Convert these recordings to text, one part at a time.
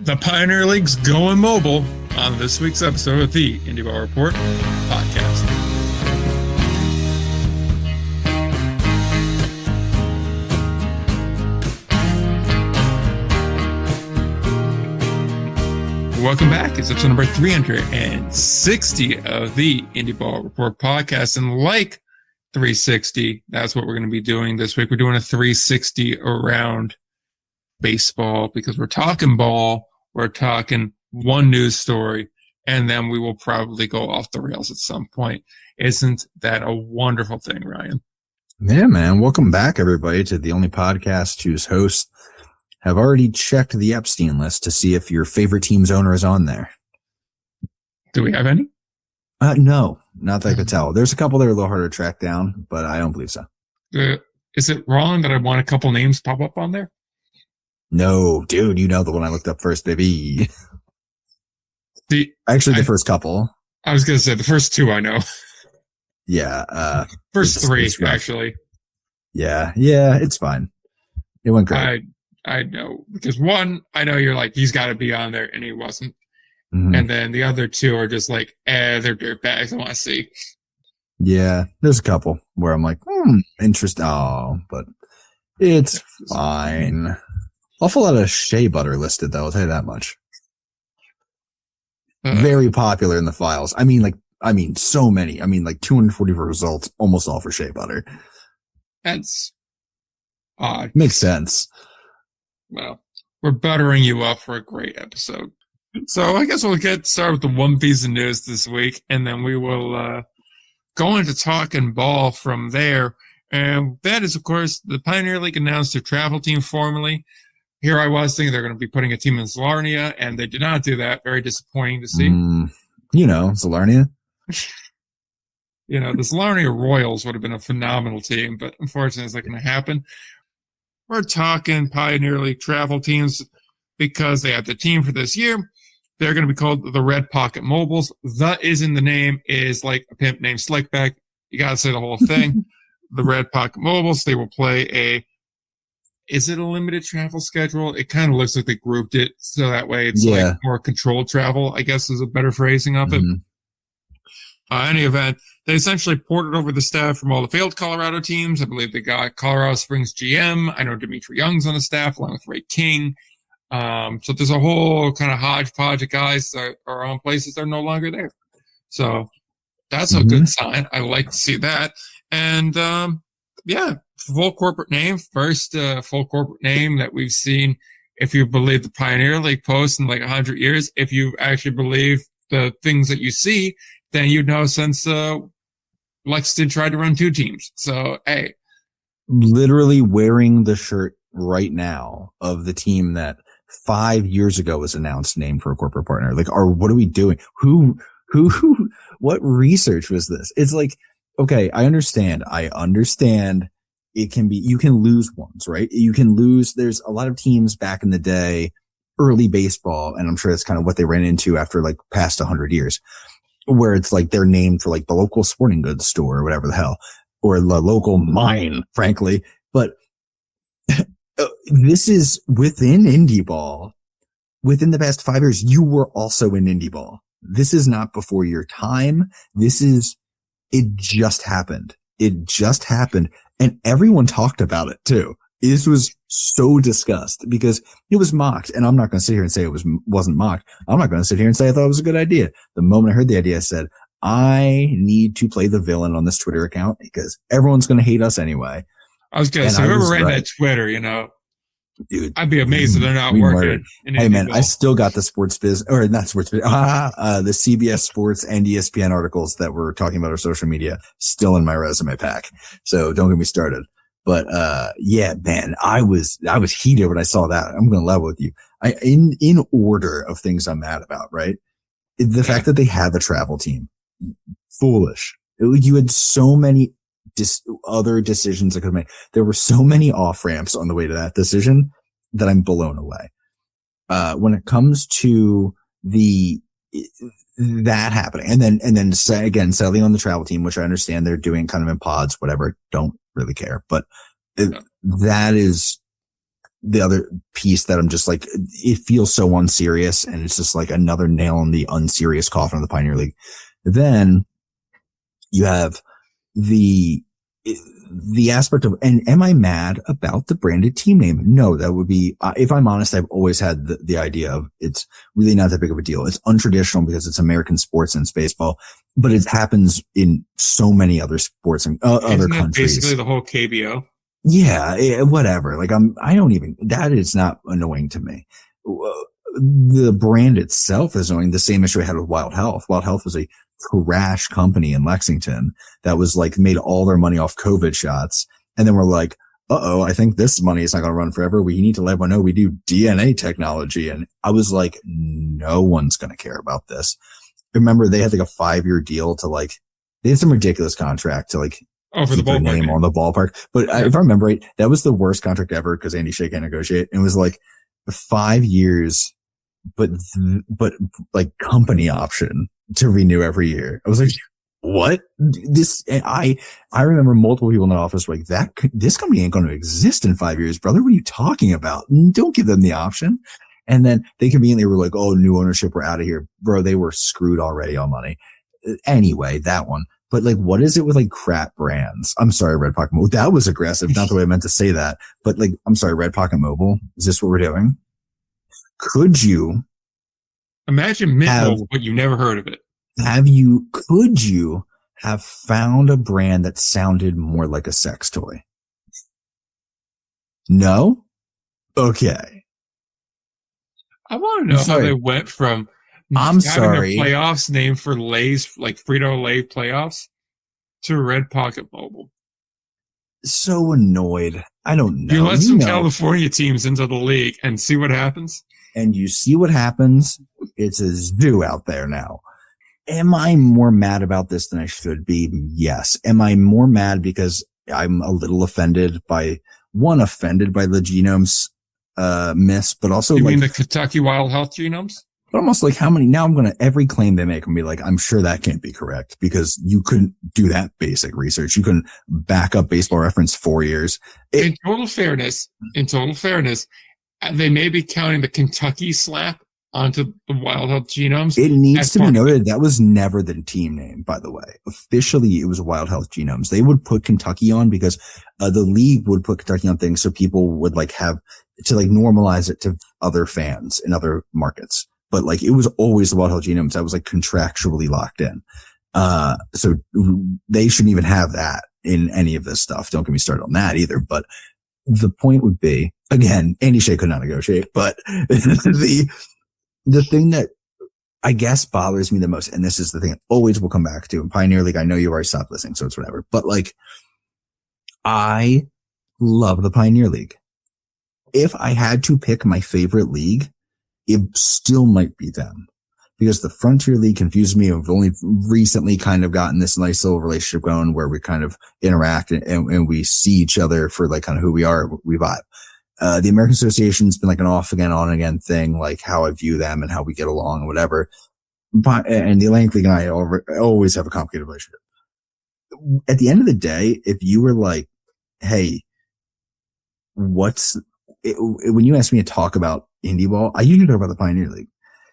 The Pioneer League's going mobile on this week's episode of the Indie Ball Report podcast. Welcome back. It's episode number 360 of the Indie Ball Report podcast. And like 360, that's what we're going to be doing this week. We're doing a 360 around baseball because we're talking ball, we're talking one news story, and then we will probably go off the rails at some point. Isn't that a wonderful thing, Ryan? Yeah, man. Welcome back, everybody, to the only podcast whose hosts have already checked the Epstein list to see if your favorite team's owner is on there. Do we have any? No, not that I could tell. There's a couple that are a little harder to track down, but I don't believe so. Is it wrong that I want a couple names pop up on there? No, dude, you know the one I looked up first, baby. The first couple. I was going to say the first two I know. Yeah. First three, actually. Yeah, it's fine. It went great. I know. Because one, I know you're like, he's got to be on there, and he wasn't. Mm-hmm. And then the other two are just like, they're dirtbags. I want to see. Yeah, there's a couple where I'm like, interesting. Oh, but it's fine. Awful lot of shea butter listed, though. I'll tell you that much. Very popular in the files. I mean, so many. I mean, like 244 results, almost all for shea butter. That's odd. Makes sense. Well, we're buttering you up for a great episode. So I guess we'll get started with the one piece of news this week, and then we will go into talking ball from there. And that is, of course, the Pioneer League announced their travel team formally. Here I was thinking they're going to be putting a team in Zlarnia, and they did not do that. Very disappointing to see. Zlarnia. The Zlarnia Royals would have been a phenomenal team, but unfortunately it's not going to happen. We're talking Pioneer League travel teams because they have the team for this year. They're going to be called the Red Pocket Mobiles. The is in the name is like a pimp named Slickback. You got to say the whole thing. The Red Pocket Mobiles, they will play is it a limited travel schedule? It kind of looks like they grouped it so that way it's like more controlled travel, I guess is a better phrasing of it. Any event, they essentially ported over the staff from all the failed Colorado teams. I believe they got Colorado Springs GM. I know Dimitri Young's on the staff along with Ray King. So there's a whole kind of hodgepodge of guys that are on places that are no longer there. So that's a good sign. I like to see that. And, full corporate name, first full corporate name that we've seen, if you believe the Pioneer League post in like 100 years, if you actually believe the things that you see, then you'd know since Lexington tried to run two teams. So, hey. Literally wearing the shirt right now of the team that 5 years ago was announced name for a corporate partner. Like, what are we doing? What research was this? It's like, okay, I understand. It can be, you can lose ones, right? You can lose, there's a lot of teams back in the day, early baseball, and I'm sure that's kind of what they ran into after like past 100 years, where it's like they're named for like the local sporting goods store or whatever the hell, or the local mine, frankly. But this is within indie ball. Within the past 5 years, you were also in indie ball. This is not before your time. It just happened. And everyone talked about it too. This was so discussed because it was mocked. And I'm not going to sit here and say it wasn't mocked. I'm not going to sit here and say I thought it was a good idea. The moment I heard the idea, I said, I need to play the villain on this Twitter account because everyone's going to hate us anyway. I was going to say, whoever ran that Twitter, dude, I'd be amazed if they're not working. Hey man, I still got the the CBS Sports and ESPN articles that we're talking about our social media still in my resume pack. So don't get me started. But, man, I was heated when I saw that. I'm going to level with you. In order of things I'm mad about, right? The fact that they have a travel team, foolish. You had so many other decisions that could have made. There were so many off ramps on the way to that decision that I'm blown away. When it comes to that happening, and then again, settling on the travel team, which I understand they're doing kind of in pods, whatever. Don't really care, but that is the other piece that I'm just like, it feels so unserious, and it's just like another nail in the unserious coffin of the Pioneer League. Then you have the aspect of, and am I mad about the branded team name? No, that would be, if I'm honest, I've always had the idea of it's really not that big of a deal. It's untraditional because it's American sports and it's baseball, but it happens in so many other sports and other countries. Basically the whole KBO. Yeah, whatever. Like I don't even, that is not annoying to me. The brand itself is annoying. The same issue I had with Wild Health. Wild Health was a trash company in Lexington that was like made all their money off COVID shots. And then we're like, I think this money is not going to run forever. We need to let everyone know we do DNA technology. And I was like, no one's going to care about this. Remember, they had like a 5-year deal to like, they had some ridiculous contract to like, for the ballpark name on the ballpark. But if I remember right, that was the worst contract ever because Andy Shea can't negotiate. It was like 5 years, but like company option to renew every year. I was like, what? I remember multiple people in the office were like, this company ain't going to exist in 5 years, brother. What are you talking about? Don't give them the option. And then they conveniently were like, oh, new ownership, we're out of here. Bro, they were screwed already on money. Anyway, that one. But like, what is it with like crap brands? I'm sorry, Red Pocket Mobile. That was aggressive. Not the way I meant to say that. But like, I'm sorry, Red Pocket Mobile. Is this what we're doing? Could you imagine Mint Mobile, but you never heard of it? Could you have found a brand that sounded more like a sex toy? No? Okay. I want to know how they went from having a playoffs named for Lay's, like Frito-Lay playoffs, to Red Pocket Mobile. So annoyed. I don't know. You let some California teams into the league and see what happens. And you see what happens. It's a zoo out there now. Am I more mad about this than I should be? Yes. Am I more mad because I'm a little offended by the genomes miss, but also you mean the Kentucky Wild Health genomes? But almost like how many, now I'm going to, every claim they make, I'm going to be like, I'm sure that can't be correct because you couldn't do that basic research. You couldn't back up Baseball Reference 4 years. In total fairness, they may be counting the Kentucky slap onto the Wild Health genomes. It needs to be noted that was never the team name, by the way. Officially, it was Wild Health Genomes. They would put Kentucky on because the league would put Kentucky on things so people would like have to like normalize it to other fans in other markets. But like it was always the Wild Health Genomes that was like contractually locked in. So they shouldn't even have that in any of this stuff. Don't get me started on that either. But the point would be, again, Andy Shea could not negotiate, but the thing that I guess bothers me the most, and this is the thing I always will come back to, in Pioneer League, I know you've already stopped listening, so it's whatever, but like, I love the Pioneer League. If I had to pick my favorite league, it still might be them. Because the Frontier League confuses me. We've only recently kind of gotten this nice little relationship going where we kind of interact and we see each other for like kind of who we are, we vibe. The American Association's been like an off again, on again thing, like how I view them and how we get along and whatever. But, and the Atlantic League and I always have a complicated relationship. At the end of the day, if you were like, hey, when you ask me to talk about indie ball, I usually talk about the Pioneer League.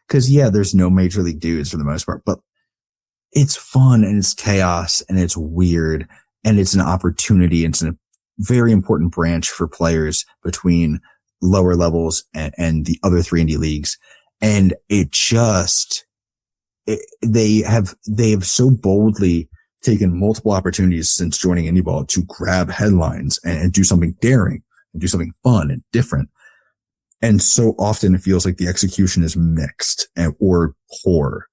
Cause yeah, there's no major league dudes for the most part, but it's fun and it's chaos and it's weird and it's an opportunity. It's a very important branch for players between lower levels and the other three indie leagues. And they have so boldly taken multiple opportunities since joining indie ball to grab headlines and do something daring and do something fun and different. And so often it feels like the execution is mixed or poor.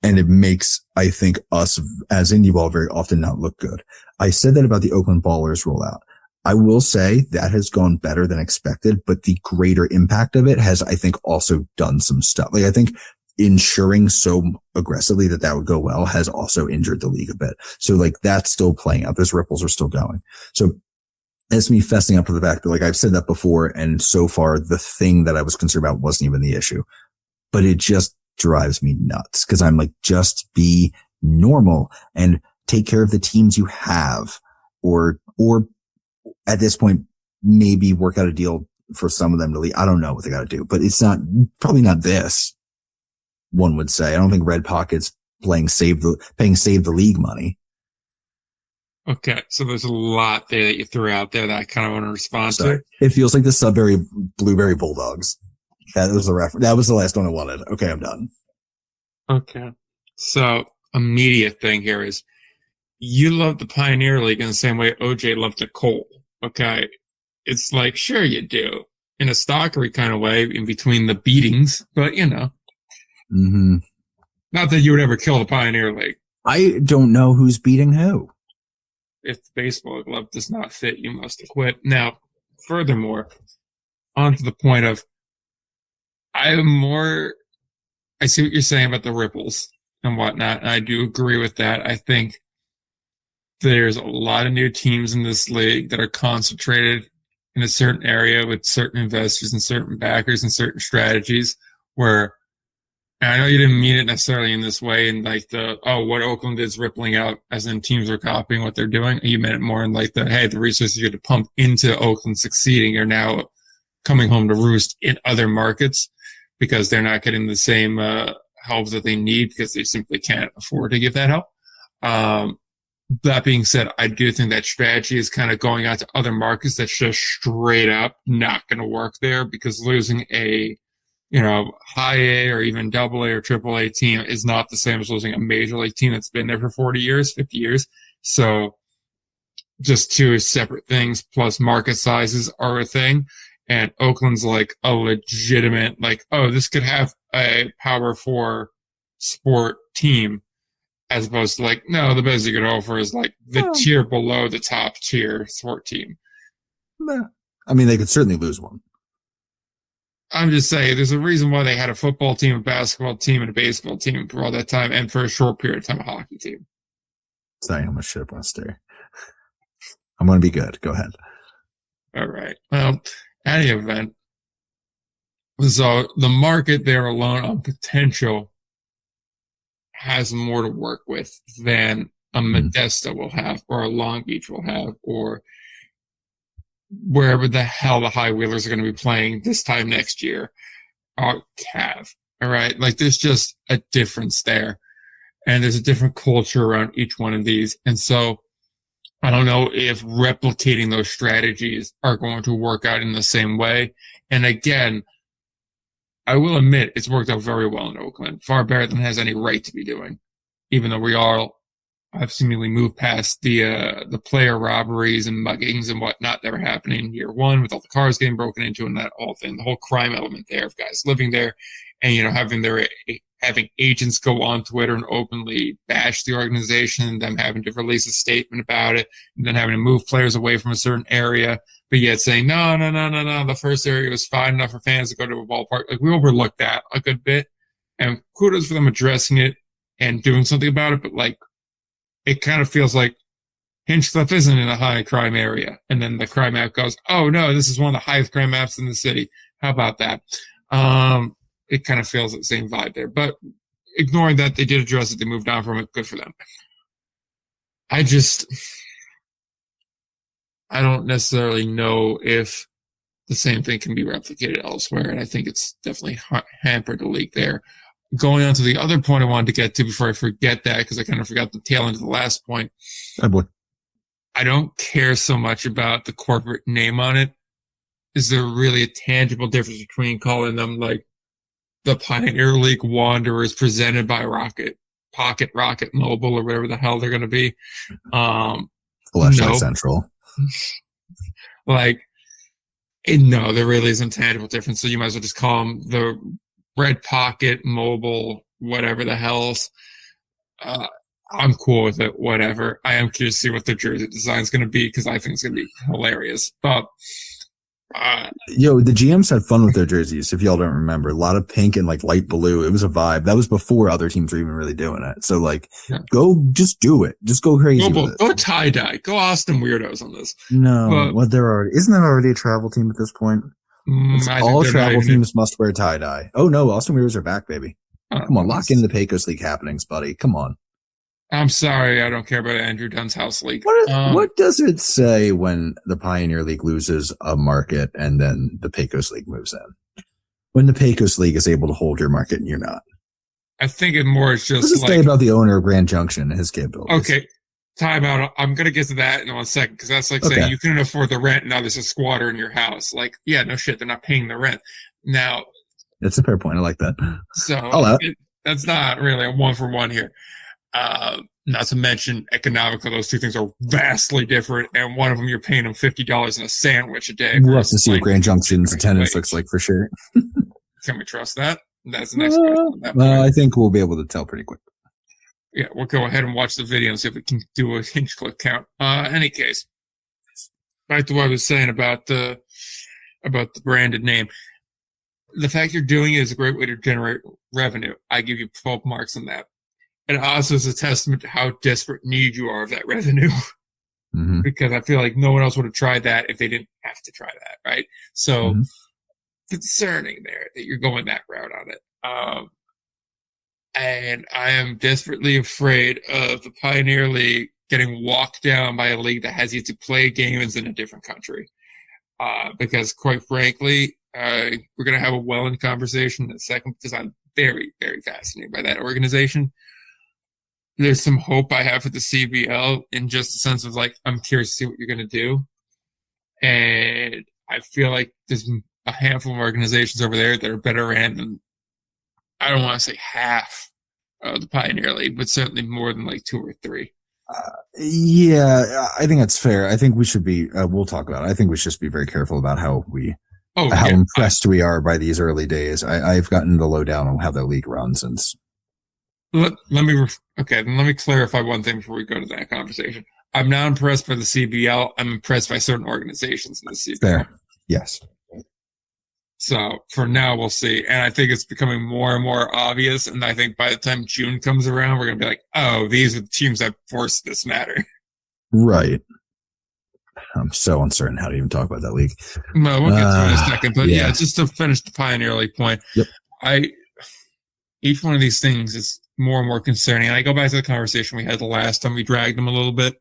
And it makes, I think, us as indie ball very often not look good. I said that about the Oakland Ballers rollout. I will say that has gone better than expected, but the greater impact of it has, I think, also done some stuff. Like, I think ensuring so aggressively that would go well has also injured the league a bit. So like that's still playing out. Those ripples are still going. So it's me fessing up to the fact that, like I've said that before, and so far the thing that I was concerned about wasn't even the issue. But it just drives me nuts because I'm like, just be normal and take care of the teams you have, or at this point, maybe work out a deal for some of them to leave. I don't know what they got to do, but it's probably not this. One would say. I don't think Red Pocket's paying save the league money. Okay, so there's a lot there that you threw out there that I kind of want to respond to. It feels like the Sudbury Blueberry Bulldogs. That was the reference. That was the last one I wanted. Okay, I'm done. Okay, so immediate thing here is you love the Pioneer League in the same way OJ loved the Colt. Okay, it's like sure you do in a stalkery kind of way in between the beatings, but Mm-hmm. Not that you would ever kill the Pioneer League. I don't know who's beating who. If the baseball glove does not fit, you must acquit. Now, furthermore, on to the point of, I see what you're saying about the ripples and whatnot, and I do agree with that. I think there's a lot of new teams in this league that are concentrated in a certain area with certain investors and certain backers and certain strategies where, and I know you didn't mean it necessarily in this way, and like what Oakland is rippling out, as in teams are copying what they're doing. You meant it more in like the resources you had to pump into Oakland succeeding are now coming home to roost in other markets because they're not getting the same help that they need because they simply can't afford to give that help. That being said, I do think that strategy is kind of going out to other markets that's just straight up not going to work there because losing a high A or even double A or triple A team is not the same as losing a major league team that's been there for 40 years, 50 years. So just two separate things plus market sizes are a thing. And Oakland's like a legitimate, like, oh, this could have a Power 4 sport team as opposed to like, no, the best you could offer is like the tier below the top tier sport team. I mean, they could certainly lose one. I'm just saying, there's a reason why they had a football team, a basketball team, and a baseball team for all that time, and for a short period of time, a hockey team. Sorry, how much shit I want to stare. I'm going to be good. Go ahead. All right. Well, any event, so the market there alone on potential has more to work with than a Modesto will have, or a Long Beach will have, or wherever the hell the High Wheelers are going to be playing this time next year, or Cav. All right. Like there's just a difference there. And there's a different culture around each one of these. And so I don't know if replicating those strategies are going to work out in the same way. And again, I will admit it's worked out very well in Oakland, far better than it has any right to be doing, even though we all have seemingly moved past the player robberies and muggings and whatnot that were happening in year one with all the cars getting broken into and that whole thing, the whole crime element there of guys living there and, having agents go on Twitter and openly bash the organization and them having to release a statement about it and then having to move players away from a certain area, but yet saying, no, the first area was fine enough for fans to go to a ballpark. Like we overlooked that a good bit, and kudos for them addressing it and doing something about it, but like, it kind of feels like Hinchcliffe isn't in a high crime area. And then the crime app goes, oh no, this is one of the highest crime apps in the city. How about that? It kind of feels the same vibe there, but ignoring that, they did address it. They moved on from it. Good for them. I don't necessarily know if the same thing can be replicated elsewhere. And I think it's definitely hampered the league there. Going on to the other point I wanted to get to before I forget that, because I kind of forgot the tail end of the last point. Oh boy. I don't care so much about the corporate name on it. Is there really a tangible difference between calling them like the Pioneer League Wanderers presented by Pocket Rocket Mobile or whatever the hell they're going to be? Flashlight Central. Like, no, there really isn't a tangible difference. So you might as well just call them the Red Pocket Mobile, whatever the hell's. I'm cool with it, whatever. I am curious to see what the jersey design is going to be because I think it's going to be hilarious. But the GMs had fun with their jerseys. If y'all don't remember, a lot of pink and like light blue. It was a vibe. That was before other teams were even really doing it. So like, just do it. Just go crazy. Go tie dye. Go Austin Weirdos on this. No, isn't that already a travel team at this point? All travel teams must wear tie dye. Oh no, Austin Weirdos are back, baby. Come on, lock in the Pecos League happenings, buddy. Come on. I'm sorry, I don't care about Andrew Dunn's house league. What does it say when the Pioneer League loses a market and then the Pecos League moves in? When the Pecos League is able to hold your market and you're not. I think it more is What does just it say about the owner of Grand Junction and his capabilities? okay, time out. I'm gonna get to that in 1 second because that's like saying you couldn't afford the rent. Now there's a squatter in your house. Like, yeah, no shit, they're not paying the rent. Now, that's a fair point. I like that. so that's not really a 1-for-1 here. Not to mention economically, those two things are vastly different, and one of them you're paying them $50 in a sandwich a day. We'll have to see what Grand Junction's attendance looks like for sure. Can we trust that? That's the next question. I think we'll be able to tell pretty quick. Yeah, we'll go ahead and watch the video and see if we can do a hinge click count. Any case, back to what I was saying about the branded name. The fact you're doing it is a great way to generate revenue. I give you 12 marks on that. It also is a testament to how desperate need you are of that revenue. Mm-hmm. Because I feel like no one else would have tried that if they didn't have to try that, right? So concerning there that you're going that route on it. And I am desperately afraid of the Pioneer League getting walked down by a league that has yet to play games in a different country. Because quite frankly, we're going to have a well-end conversation in a second because I'm very, very fascinated by that organization. There's some hope I have for the CBL in just a sense of like, I'm curious to see what you're going to do. And I feel like there's a handful of organizations over there that are better ran than, I don't want to say half of the Pioneer League, but certainly more than like 2 or 3. Yeah, I think that's fair. I think we should be, we'll talk about it. I think we should just be very careful about how impressed we are by these early days. I've gotten the lowdown on how the league runs since. Let me clarify one thing before we go to that conversation. I'm not impressed by the CBL. I'm impressed by certain organizations in the CBL. Fair. Yes. So for now, we'll see. And I think it's becoming more and more obvious. And I think by the time June comes around, we're going to be like, oh, these are the teams that forced this matter. Right. I'm so uncertain how to even talk about that league. No, we'll get to it in a second. But yeah, just to finish the Pioneer League point, each one of these things is more and more concerning. And I go back to the conversation we had the last time we dragged them a little bit,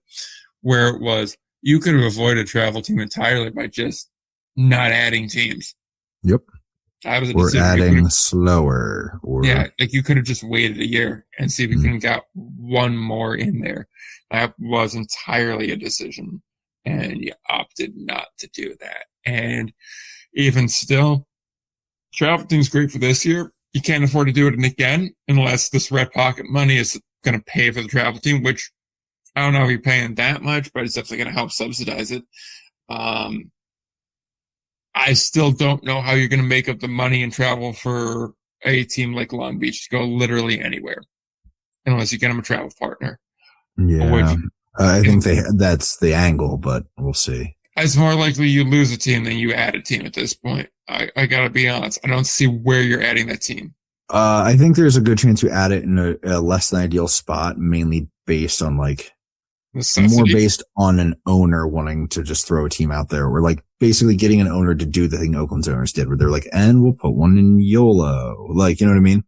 where it was you could have avoided a travel team entirely by just not adding teams. Yep. That was a or adding slower. Like you could have just waited a year and see if we can get one more in there. That was entirely a decision, and you opted not to do that. And even still, travel team's great for this year. You can't afford to do it again unless this red pocket money is going to pay for the travel team, which I don't know if you're paying that much, but it's definitely going to help subsidize it. I still don't know how you're going to make up the money and travel for a team like Long Beach to go literally anywhere, unless you get them a travel partner. Yeah, I think that's the angle, but we'll see. It's more likely you lose a team than you add a team at this point. I got to be honest. I don't see where you're adding that team. I think there's a good chance you add it in a less than ideal spot, mainly based on like necessity. More based on an owner wanting to just throw a team out there, or like basically getting an owner to do the thing Oakland's owners did, where they're like, and we'll put one in YOLO. Like, you know what I mean?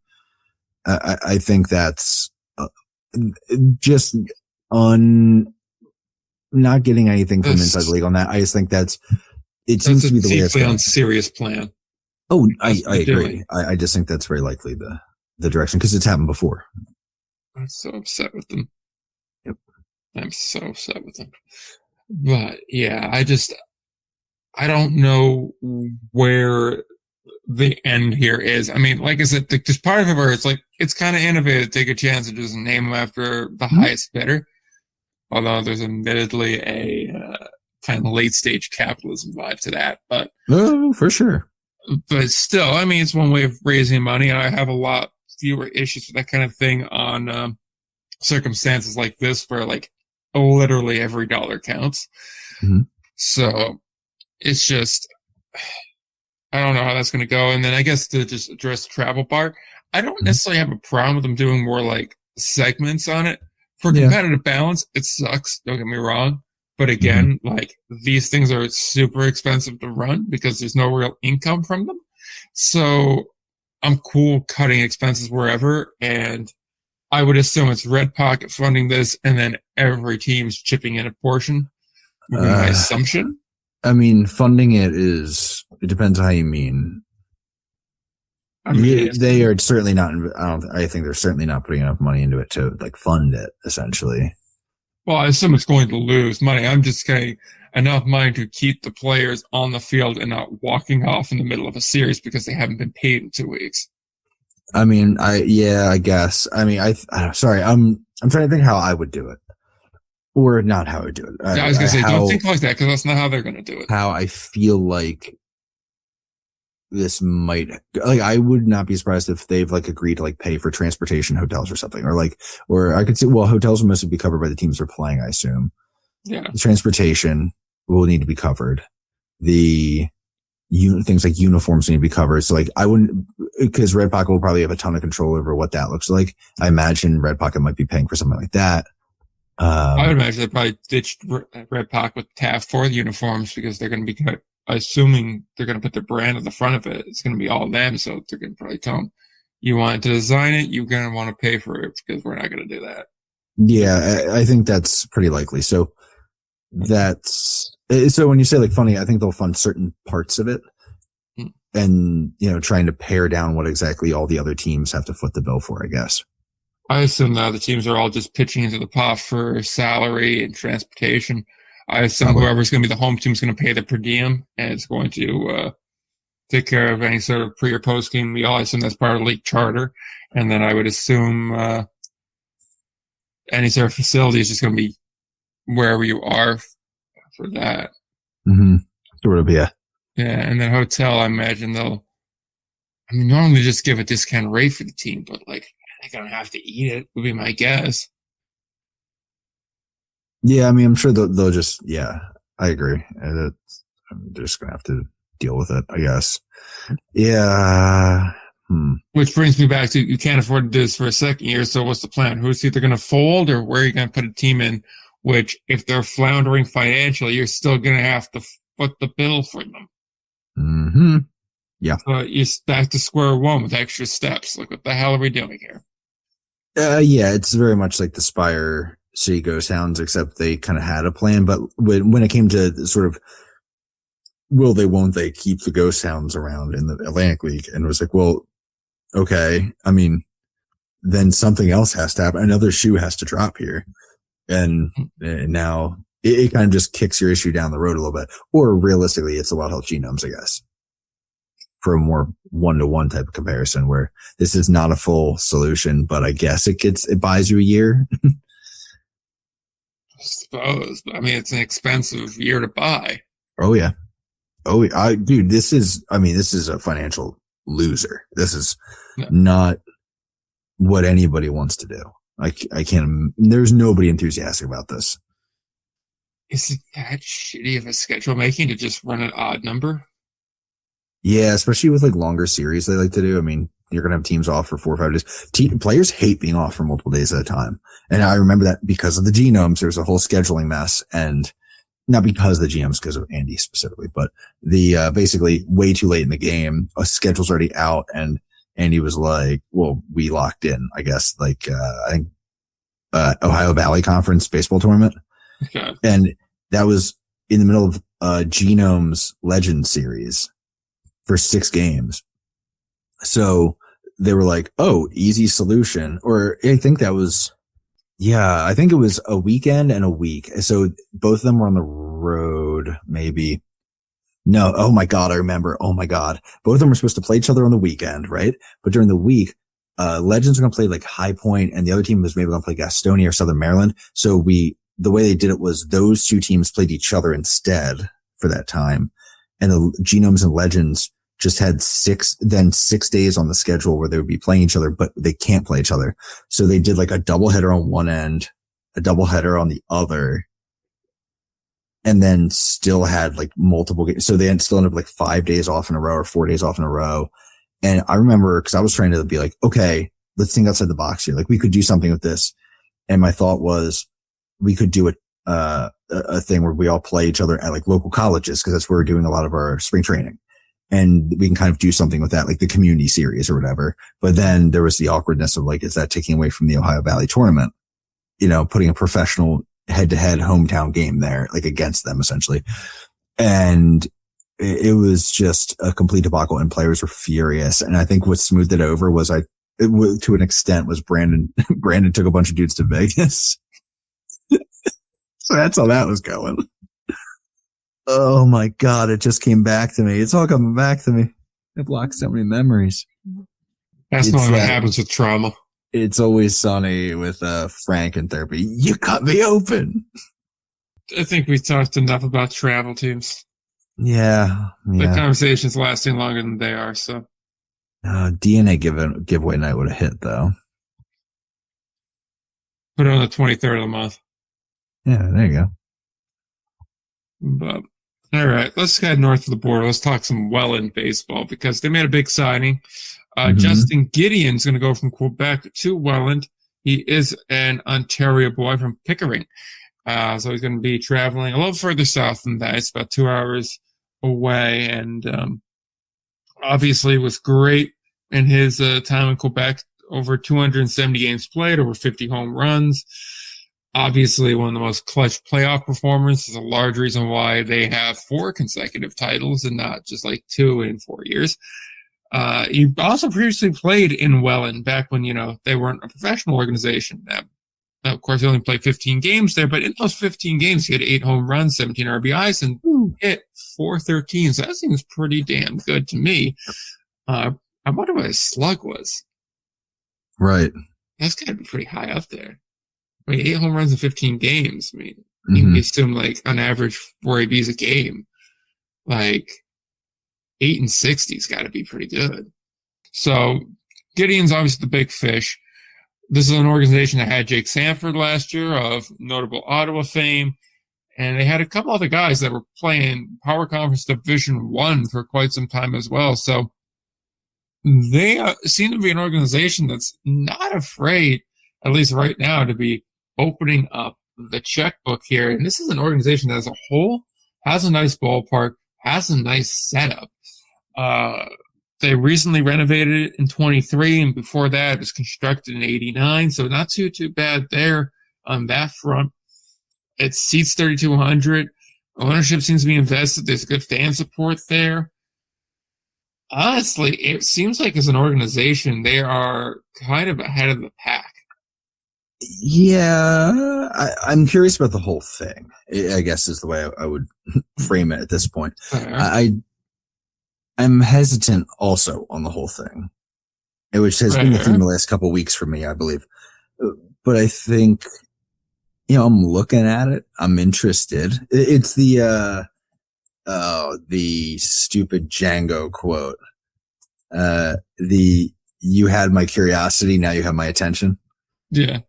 I think that's just not getting anything from inside the league on that. I just think it seems to be the way it's going. Serious plan. Oh, I agree. I just think that's very likely the direction because it's happened before. I'm so upset with them. Yep. I'm so upset with them. But yeah, I don't know where the end here is. I mean, like I said, there's part of it where it's like, it's kind of innovative to take a chance and just name them after the highest bidder. Although there's admittedly a kind of late stage capitalism vibe to that, but for sure. But still, I mean, it's one way of raising money, and I have a lot fewer issues with that kind of thing on circumstances like this, where like literally every dollar counts. Mm-hmm. So it's just, I don't know how that's going to go. And then I guess to just address the travel part, I don't necessarily have a problem with them doing more like segments on it. For competitive balance, it sucks. Don't get me wrong. But again, like these things are super expensive to run because there's no real income from them. So I'm cool cutting expenses wherever. And I would assume it's Red Pocket funding this, and then every team's chipping in a portion. Would be my assumption. I mean, funding it depends on how you mean. I mean, they are certainly not. I think they're certainly not putting enough money into it to like fund it. Essentially, well, I assume it's going to lose money. I'm just getting enough money to keep the players on the field and not walking off in the middle of a series because they haven't been paid in 2 weeks. I mean, I guess. I mean, sorry. I'm trying to think how I would do it, or not how I would do it. Yeah, I was gonna say, don't think like that because that's not how they're gonna do it. How I feel like this might, like, I would not be surprised if they've like agreed to like pay for transportation, hotels or something, or I could say, well, hotels will mostly be covered by the teams they're playing, I assume. Yeah. The transportation will need to be covered. The things like uniforms need to be covered. So like I wouldn't, because Red Pocket will probably have a ton of control over what that looks like. I imagine Red Pocket might be paying for something like that. I would imagine they probably ditched Red Pocket with Taft for the uniforms because they're going to be, assuming they're going to put their brand at the front of it. It's going to be all them. So they're going to probably tell them, you want to design it, you're going to want to pay for it because we're not going to do that. Yeah, I think that's pretty likely. So when you say like funding, I think they'll fund certain parts of it and, trying to pare down what exactly all the other teams have to foot the bill for, I guess. I assume the other teams are all just pitching into the pot for salary and transportation. I assume whoever's going to be the home team is going to pay the per diem and it's going to take care of any sort of pre or post game meal. I assume that's part of the league charter. And then I would assume any sort of facility is just going to be wherever you are for that. Mm-hmm. Sort of, yeah. Yeah, and then hotel, I imagine normally just give a discount rate for the team, but like they're going to have to eat it, would be my guess. Yeah, I mean, I'm sure they'll just, yeah, I agree. They're just going to have to deal with it, I guess. Yeah. Which brings me back to, you can't afford to do this for a second year, so what's the plan? Who's either going to fold or where are you going to put a team in, which if they're floundering financially, you're still going to have to foot the bill for them. Mm-hmm. Yeah. So you're back to square one with extra steps. Like, what the hell are we doing here? Yeah, it's very much like the Spire City Ghost Hounds, except they kind of had a plan. But when it came to sort of won't they keep the Ghost Hounds around in the Atlantic League? And it was like, well, okay. I mean, then something else has to happen. Another shoe has to drop here. And now it kind of just kicks your issue down the road a little bit. Or realistically, it's a Wild Health Genomes, I guess, for a more one-to-one type of comparison where this is not a full solution, but I guess it buys you a year. I suppose. I mean, it's an expensive year to buy. Oh yeah. Dude, this is a financial loser. This is not what anybody wants to do. I can't, there's nobody enthusiastic about this. Is it that shitty of a schedule making to just run an odd number? Yeah, especially with like longer series they like to do. I mean, you're going to have teams off for 4 or 5 days. Players hate being off for multiple days at a time. And I remember that because of the genomes, there's a whole scheduling mess, and not because of the genomes, because of Andy specifically, but the, basically way too late in the game, a schedule's already out. And Andy was like, well, we locked in, I guess, like, I think, Ohio Valley Conference baseball tournament. Okay. And that was in the middle of, Genomes Legend series for 6 games. So they were like, oh, easy solution. Or I think it was a weekend and a week. So both of them were on the road, maybe. No. Oh my God. I remember. Oh my God. Both of them were supposed to play each other on the weekend, right? But during the week, Legends were going to play like High Point and the other team was maybe going to play Gastonia or Southern Maryland. So the way they did it was those 2 teams played each other instead for that time. And the Genomes and Legends just had 6 days on the schedule where they would be playing each other, but they can't play each other. So they did like a doubleheader on one end, a doubleheader on the other, and then still had like multiple games. So they still ended up like 5 days off in a row or 4 days off in a row. And I remember, cause I was trying to be like, okay, let's think outside the box here. Like we could do something with this. And my thought was we could do a thing where we all play each other at like local colleges, cause that's where we're doing a lot of our spring training. and we can kind of do something with that, like the community series or whatever. But then there was the awkwardness of like, is that taking away from the Ohio Valley tournament? Putting a professional head-to-head hometown game there, like against them essentially. And it was just a complete debacle, and players were furious. And I think what smoothed it over was to an extent was Brandon took a bunch of dudes to Vegas. So that's how that was going. Oh my God. It just came back to me. It's all coming back to me. It blocks so many memories. That's not what happens with trauma. It's Always Sunny with Frank in therapy. You cut me open. I think we talked enough about travel teams. Yeah. The conversation's lasting longer than they are, so. DNA giveaway night would have hit, though. Put it on the 23rd of the month. Yeah, there you go. But, all right, let's head north of the border. Let's talk some Welland baseball because they made a big signing. Justin Gideon's going to go from Quebec to Welland. He is an Ontario boy from Pickering. So he's going to be traveling a little further south than that. It's about 2 hours away. And obviously was great in his time in Quebec. Over 270 games played, over 50 home runs. Obviously one of the most clutch playoff performers. Is a large reason why they have 4 consecutive titles and not just like 2 in 4 years. He also previously played in Welland back when, they weren't a professional organization. Now, of course, he only played 15 games there, but in those 15 games, he had 8 home runs, 17 RBIs, and hit .413. So that seems pretty damn good to me. I wonder what his slug was. Right. That's got to be pretty high up there. I mean, 8 home runs in 15 games. I mean, you can assume, like, on average, 4 ABs a game. Like, 8 and 60's got to be pretty good. So, Gideon's obviously the big fish. This is an organization that had Jake Sanford last year of notable Ottawa fame. And they had a couple other guys that were playing Power Conference Division 1 for quite some time as well. So, they seem to be an organization that's not afraid, at least right now, to be opening up the checkbook here. And this is an organization that as a whole has a nice ballpark, has a nice setup. They recently renovated it in 23, and before that it was constructed in 89. So not too bad there on that front. It seats 3,200. Ownership seems to be invested. There's good fan support there. Honestly, it seems like as an organization, they are kind of ahead of the pack. Yeah, I'm curious about the whole thing, I guess is the way I would frame it at this point. I'm hesitant also on the whole thing, which has been the theme the last couple of weeks for me, I believe. But I think, I'm looking at it. I'm interested. It's the stupid Django quote. You had my curiosity, now you have my attention. Yeah.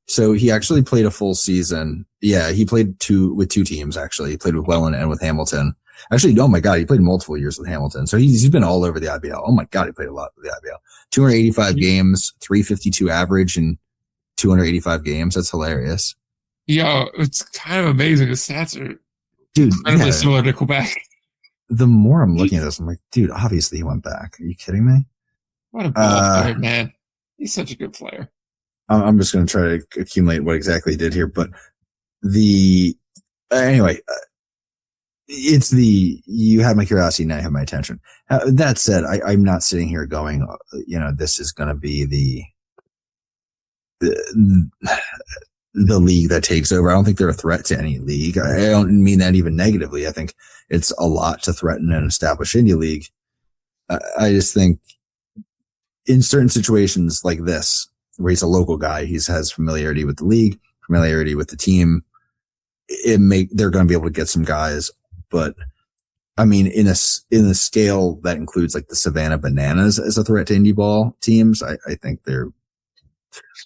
So he actually played a full season. Yeah, he played with 2 teams, actually. He played with Welland and with Hamilton. Actually, oh my God, he played multiple years with Hamilton. So he's been all over the IBL. Oh my God, he played a lot with the IBL. 285 games, 352 average in 285 games. That's hilarious. Yo, it's kind of amazing. The stats are incredibly similar to Quebec. The more I'm looking at this, I'm like, dude, obviously he went back. Are you kidding me? What a ball player, man. He's such a good player. I'm just going to try to accumulate what exactly he did here. But anyway, it's you had my curiosity, now you have my attention. That said, I'm not sitting here going, this is going to be the league that takes over. I don't think they're a threat to any league. I don't mean that even negatively. I think it's a lot to threaten an established indie league. I just think in certain situations like this, where he's a local guy, he has familiarity with the league, familiarity with the team. They're going to be able to get some guys, but I mean, in a scale that includes like the Savannah Bananas as a threat to indie ball teams, I think they're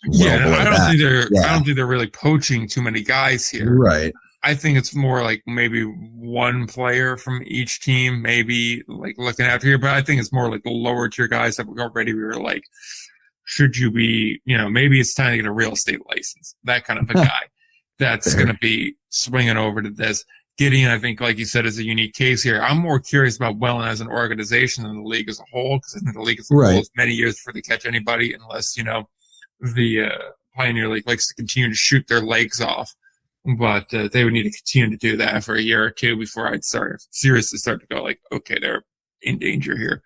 I don't think they're really poaching too many guys here. Right. I think it's more like maybe one player from each team, maybe like looking after here, but I think it's more like the lower tier guys that we were like, should you be, maybe it's time to get a real estate license, that kind of a guy that's going to be swinging over to this. Gideon, I think, like you said, is a unique case here. I'm more curious about Welland as an organization than the league as a whole, because I think the league as a whole is many years before they catch anybody, unless, the Pioneer League likes to continue to shoot their legs off. But they would need to continue to do that for a year or two before I'd seriously start to go like, okay, they're in danger here.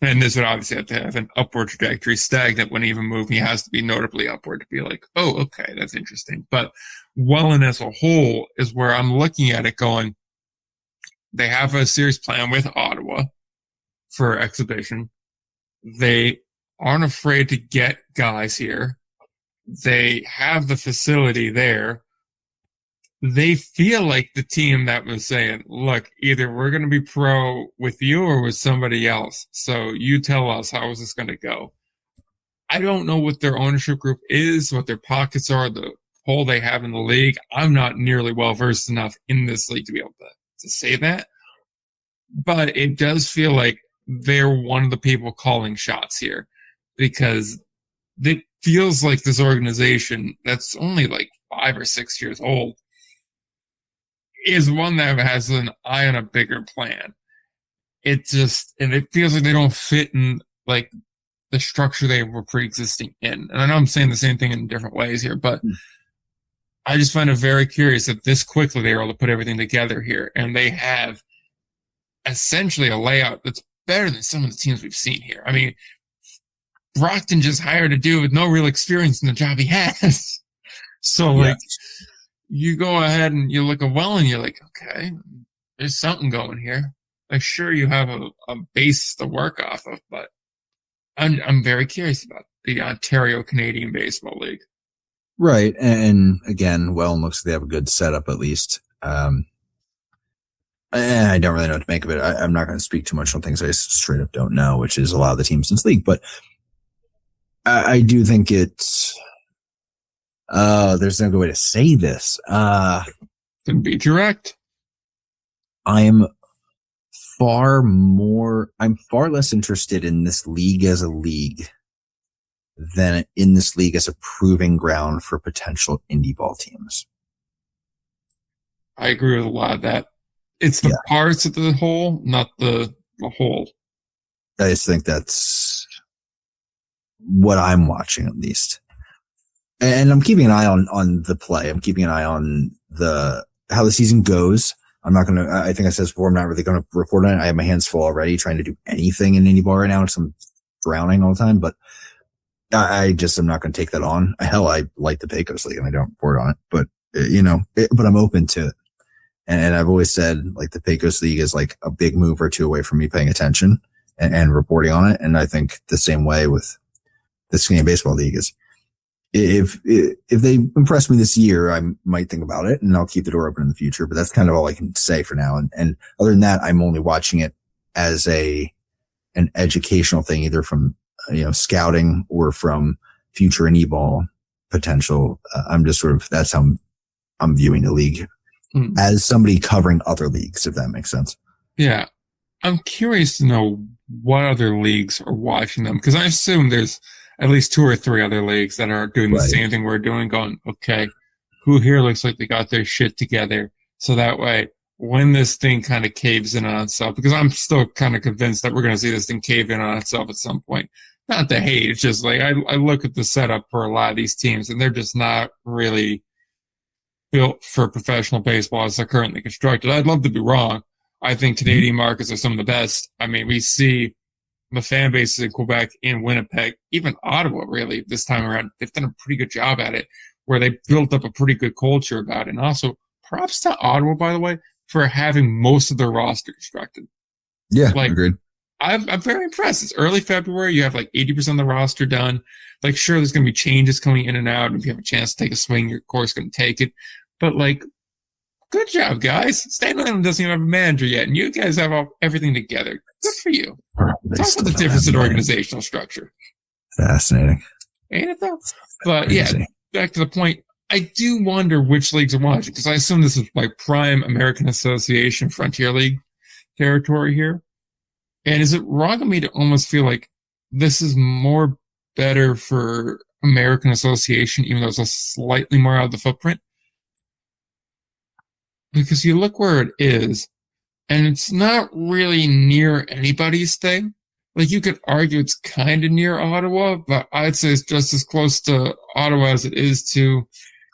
And this would obviously have to have an upward trajectory. Stagnant wouldn't even move. He has to be notably upward to be like, oh, okay, that's interesting. But Welland as a whole is where I'm looking at it going, they have a series plan with Ottawa for exhibition. They aren't afraid to get guys here. They have the facility there. They feel like the team that was saying, look, either we're going to be pro with you or with somebody else. So you tell us, how is this going to go? I don't know what their ownership group is, what their pockets are, the hole they have in the league. I'm not nearly well versed enough in this league to be able to say that. But it does feel like they're one of the people calling shots here, because it feels like this organization that's only like 5 or 6 years old is one that has an eye on a bigger plan. It feels like they don't fit in like the structure they were pre-existing in. And I know I'm saying the same thing in different ways here, but I just find it very curious that this quickly they were able to put everything together here, and they have essentially a layout that's better than some of the teams we've seen here. I mean, Brockton just hired a dude with no real experience in the job he has. So, like, you go ahead and you look at Welland, you're like, okay, there's something going here. Like, sure, you have a base to work off of, but I'm very curious about the Ontario Canadian Baseball League. Right. And again, Welland looks like they have a good setup at least. I don't really know what to make of it. I'm not going to speak too much on things I straight up don't know, which is a lot of the teams in this league, but I do think it's, there's no good way to say this. Can be direct. I'm far less interested in this league as a league than in this league as a proving ground for potential indie ball teams. I agree with a lot of that. It's the parts of the whole, not the whole. I just think that's what I'm watching, at least. And I'm keeping an eye on the play. I'm keeping an eye on how the season goes. I think I said this before, I'm not really going to report on it. I have my hands full already trying to do anything in indie ball right now. I'm drowning all the time, but I'm not going to take that on. Hell, I like the Pecos League and I don't report on it, but but I'm open to it. And I've always said, like, the Pecos League is like a big move or two away from me paying attention and reporting on it. And I think the same way with the Canadian Baseball League is, if they impress me this year, I might think about it and I'll keep the door open in the future, but that's kind of all I can say for now. And other than that, I'm only watching it as an educational thing, either from, scouting or from future indie ball potential. I'm just that's how I'm viewing the league as somebody covering other leagues, if that makes sense. Yeah. I'm curious to know what other leagues are watching them, because I assume there's at least 2 or 3 other leagues that are doing the same thing we're doing, going, okay, who here looks like they got their shit together? So that way, when this thing kind of caves in on itself, because I'm still kind of convinced that we're going to see this thing cave in on itself at some point. Not to hate, it's just like I look at the setup for a lot of these teams, and they're just not really built for professional baseball as they're currently constructed. I'd love to be wrong. I think Canadian markets are some of the best. I mean, we see the fan bases in Quebec, in Winnipeg, even Ottawa, really, this time around. They've done a pretty good job at it, where they built up a pretty good culture about it. And also, props to Ottawa, by the way, for having most of their roster constructed. Yeah, agreed. I'm very impressed. It's early February. You have like 80% of the roster done. Like, sure, there's going to be changes coming in and out. If you have a chance to take a swing, you're, of course, going to take it. But, like, good job, guys. Staten Island doesn't even have a manager yet, and you guys have everything together. Good for you. Talk about the difference in organizational structure. Fascinating. Ain't it, though? But, yeah, back to the point. I do wonder which leagues are watching, because I assume this is like prime American Association Frontier League territory here. And is it wrong of me to almost feel like this is more better for American Association, even though it's a slightly more out of the footprint? because you look where it is, and it's not really near anybody's thing. Like you could argue it's kind of near Ottawa, but I'd say it's just as close to Ottawa as it is to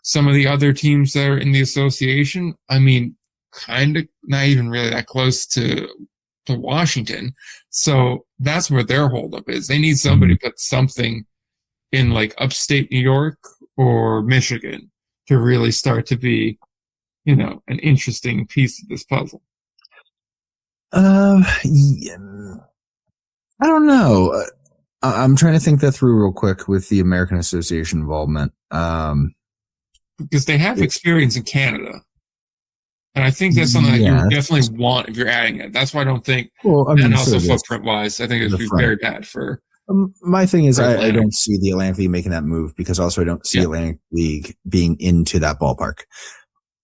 some of the other teams that are in the association. I mean, kind of not even really that close to Washington. So that's where their holdup is. They need somebody to put something in like upstate New York or Michigan to really start to be, an interesting piece of this puzzle. Yeah, I don't know. I'm trying to think that through real quick with the American Association involvement. Because they have experience in Canada. And I think that's something that you definitely want if you're adding it. That's why I don't think, and also footprint-wise, I think it would be very bad for... my thing is I don't see the Atlantic League making that move because also I don't see Atlantic League being into that ballpark.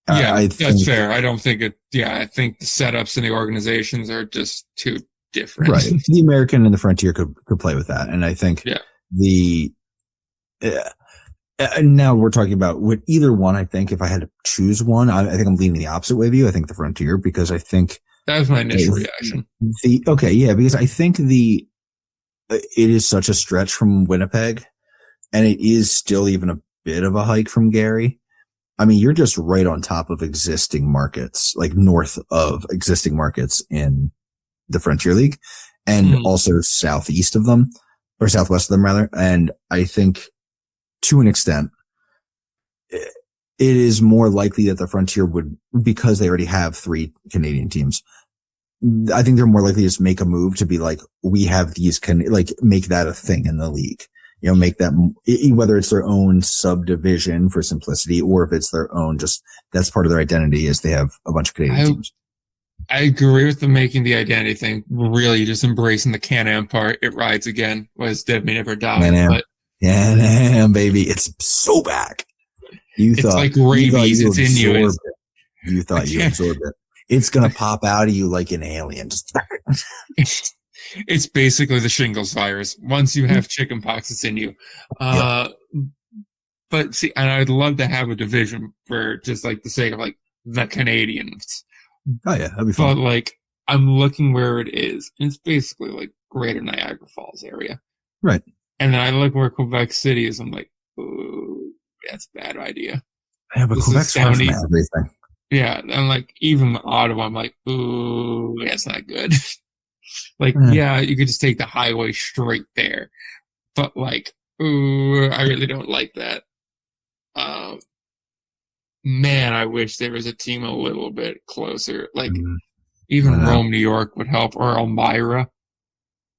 That's fair. I don't think it... Yeah, I think the setups and the organizations are just too different. Right. The American and the Frontier could play with that. And I think now we're talking about with either one. I think if I had to choose one, I think I'm leaning the opposite way of you. I think the Frontier because I think that was my initial reaction. Because I think it is such a stretch from Winnipeg, and it is still even a bit of a hike from Gary. I mean, you're just right on top of existing markets, like north of existing markets in the Frontier League, and also southeast of them or southwest of them rather. And I think, to an extent, it is more likely that the Frontier would, because they already have 3 Canadian teams. I think they're more likely to just make a move to be like, we have these make that a thing in the league. Make that, whether it's their own subdivision for simplicity or if it's their own, just that's part of their identity is they have a bunch of Canadian teams. I agree with them making the identity thing, really just embracing the Can-Am part. It rides again, was Dead May Never Die. Can-Am. Can-Am, baby. It's so back. It's like rabies. It's in you. You thought you absorbed it. It's going to pop out of you like an alien. It's basically the shingles virus. Once you have chickenpox, it's in you. But see, and I'd love to have a division for just like the sake of like the Canadians. Oh yeah, that'd be fun. But like, I'm looking where it is. And it's basically like Greater Niagara Falls area. Right. And then I look where Quebec City is. I'm like, ooh, that's a bad idea. Yeah, but Quebec's far from everything. Yeah, and like even Ottawa, I'm like, ooh, that's not good. Like, you could just take the highway straight there. But like, ooh, I really don't like that. Man, I wish there was a team a little bit closer. Like, even Rome, New York would help, or Elmira.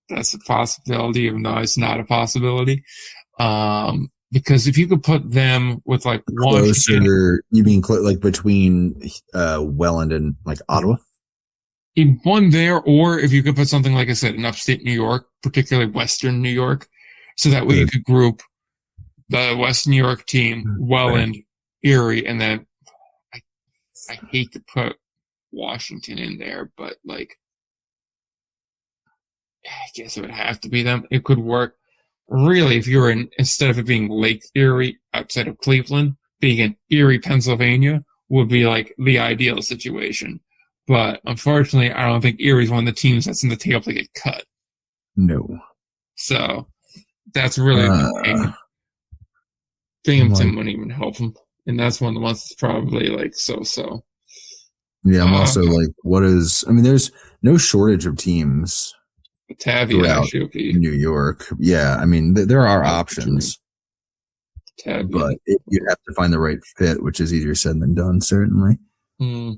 That's a possibility, even though it's not a possibility. Because if you could put them with like Washington, you mean like between Welland and like Ottawa? In one there, or if you could put something like I said in upstate New York, particularly Western New York, so that way you could group the West New York team, Welland, Erie, and then I hate to put Washington in there, but like I guess it would have to be them. It could work. Really, if you were instead of it being Lake Erie outside of Cleveland, being in Erie, Pennsylvania would be like the ideal situation. But unfortunately, I don't think Erie's one of the teams that's in the table to get cut. No. So that's really the thing. Binghamton wouldn't even help him. And that's one of the ones that's probably like so. Yeah, I'm also like, there's no shortage of teams. Batavia, New York. Yeah, I mean, there are options. Batavia. But you have to find the right fit, which is easier said than done, certainly. That's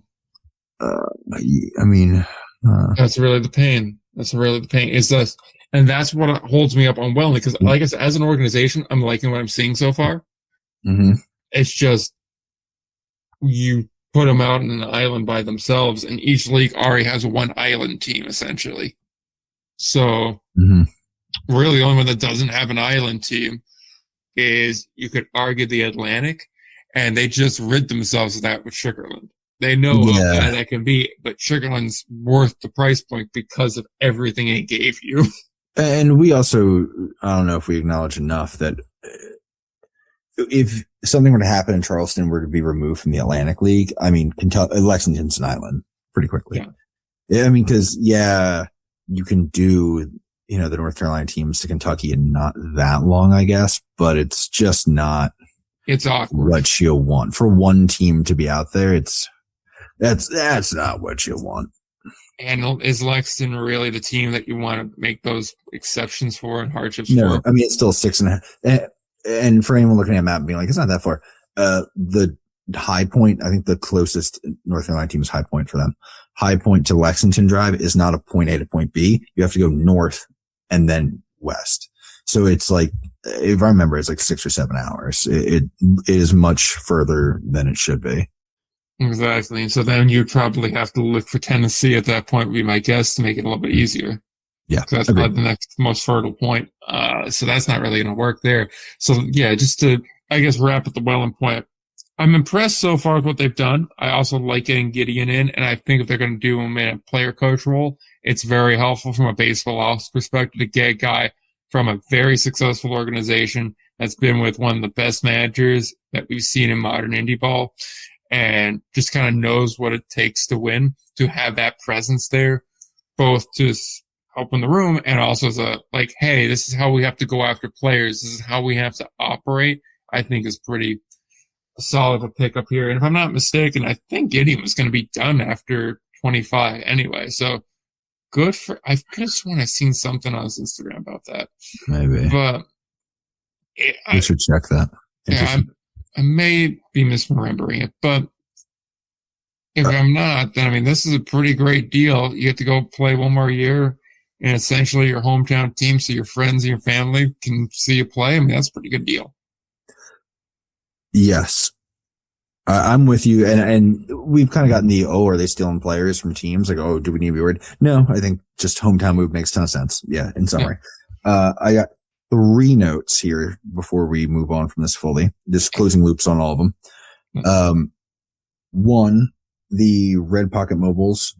really the pain. Is this, and that's what holds me up on Welland, because like I said, as an organization, I'm liking what I'm seeing so far. It's just you put them out in an island by themselves, and each league already has one island team essentially. So really, the only one that doesn't have an island team is, you could argue, the Atlantic, and they just rid themselves of that with Sugarland. They know how bad that can be, but Sugarland's worth the price point because of everything it gave you. And we also, I don't know if we acknowledge enough that if something were to happen and Charleston were to be removed from the Atlantic League, I mean, Kentucky, Lexington's an island pretty quickly. Yeah. I mean, cause you can do, the North Carolina teams to Kentucky in not that long, I guess, but it's just not. It's awkward. What you want for one team to be out there. That's not what you want. And is Lexington really the team that you want to make those exceptions for and hardships No, for? I mean, it's still 6.5. And for anyone looking at a map and being like, it's not that far. The High Point, I think the closest North Carolina team is High Point for them. High Point to Lexington Drive is not a point A to point B. You have to go north and then west. So it's like, if I remember, it's like 6 or 7 hours. It is much further than it should be. Exactly. So then you'd probably have to look for Tennessee at that point, would be my guess, to make it a little bit easier. Yeah. So that's probably the next most fertile point. So that's not really going to work there. So yeah, just to, I guess, wrap up the Welland point. I'm impressed so far with what they've done. I also like getting Gideon in, and I think if they're going to do him in a player coach role, it's very helpful from a baseball ops perspective to get a guy from a very successful organization that's been with one of the best managers that we've seen in modern indie ball and just kind of knows what it takes to win, to have that presence there, both to help in the room and also as a, like, hey, this is how we have to go after players. This is how we have to operate. I think is pretty solid a pickup here. And if I'm not mistaken, I think Gideon was going to be done after 25 anyway. So good for, I could have sworn I seen something on his Instagram about that. Maybe. But we should check that. Yeah, I may be misremembering it, but if I'm not, then I mean, this is a pretty great deal. You get to go play one more year and essentially your hometown team, so your friends and your family can see you play. I mean, that's a pretty good deal. Yes. I'm with you. And we've kind of gotten are they stealing players from teams? Like, do we need to be worried? No, I think just hometown move makes a ton of sense. Yeah, in summary. Yeah. I got 3 notes here before we move on from this fully. Just closing loops on all of them. One, the Red Pocket Mobiles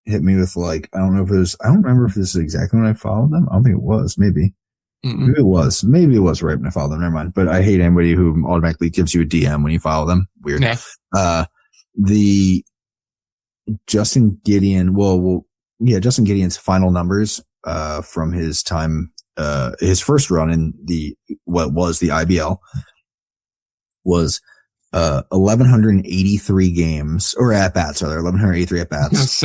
hit me with I don't remember if this is exactly when I followed them. I don't think it was. Maybe it was. Maybe it was right when I followed them. Never mind. But I hate anybody who automatically gives you a DM when you follow them. Weird. Yeah. The Justin Gideon, Justin Gideon's final numbers, from his time, his first run in what was the IBL was, 1,183 games or at bats, rather 1,183 at bats.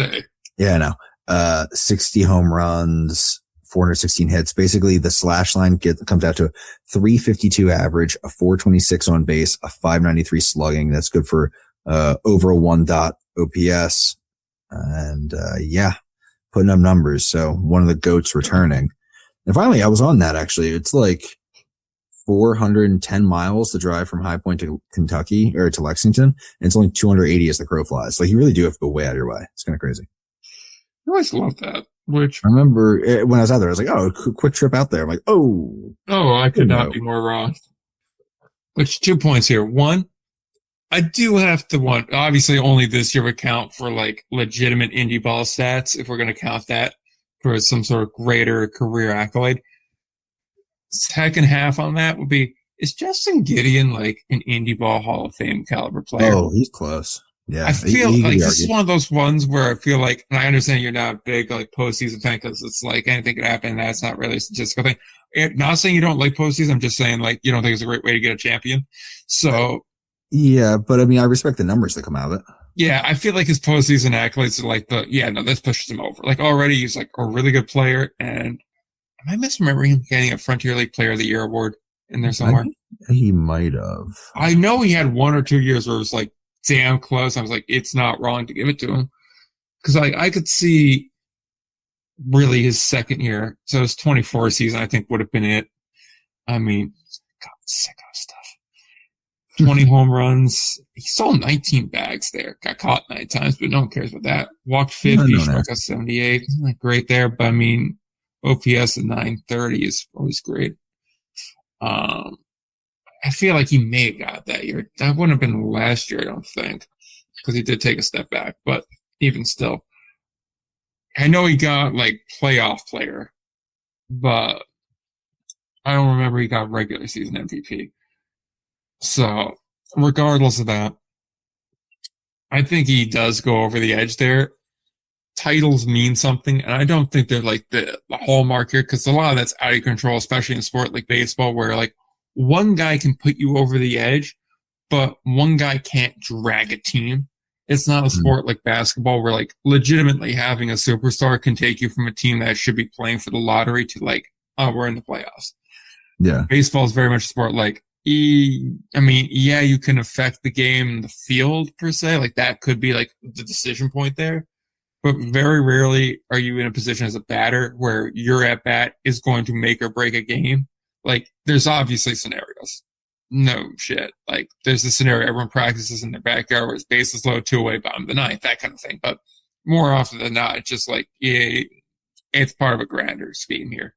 Yeah, I know. 60 home runs, 416 hits. Basically, the slash line comes out to a 352 average, a 426 on base, a 593 slugging. That's good for over a 1 dot OPS. And putting up numbers. So one of the GOATs returning. And finally, I was on that actually. It's 410 miles to drive from High Point to Kentucky or to Lexington. And it's only 280 as the crow flies. You really do have to go way out of your way. It's kind of crazy. I always love that. Which I remember when I was out there, I was like, oh, quick trip out there. I'm like, I could not be more wrong. Which 2 points here. One, I do have to obviously only this year would count for legitimate indie ball stats, if we're going to count that for some sort of greater career accolade. Second half on that would be, is Justin Gideon an indie ball Hall of Fame caliber player? Oh, he's close. Yeah. I feel this is one of those ones where I feel and I understand you're not a big postseason fan because it's anything could happen. That's not really a statistical thing. And not saying you don't like postseason. I'm just saying you don't think it's a great way to get a champion. So yeah, but I mean, I respect the numbers that come out of it. Yeah, I feel his postseason accolades are this pushes him over. Already he's a really good player. And am I misremembering him getting a Frontier League Player of the Year award in there somewhere? He might have. I know he had 1 or 2 years where it was damn close. I was it's not wrong to give it to him. Because I could see really his second year. So his 24 season, I think, would have been it. I mean, God, sicko stuff. 20 home runs. He sold 19 bags there. Got caught 9 times, but no one cares about that. Walked 50, struck out 78. Isn't that great there? But I mean, OPS at 930 is always great. I feel he may have got that year. That wouldn't have been last year, I don't think, because he did take a step back. But even still, I know he got playoff player, but I don't remember he got regular season MVP. So, regardless of that, I think he does go over the edge there. Titles mean something, and I don't think they're like the hallmark here because a lot of that's out of control, especially in sport like baseball, where like one guy can put you over the edge, but one guy can't drag a team. It's not a sport like basketball where like legitimately having a superstar can take you from a team that should be playing for the lottery to like, oh, we're in the playoffs. Yeah. Baseball is very much a sport like, I mean, yeah, you can affect the game in the field per se. Like that could be like the decision point there. But very rarely are you in a position as a batter where your at bat is going to make or break a game. Like there's obviously scenarios. No shit. Like there's a scenario everyone practices in their backyard where it's bases low, 2 away, bottom of the ninth, that kind of thing. But more often than not, it's just like, yeah, it's part of a grander scheme here.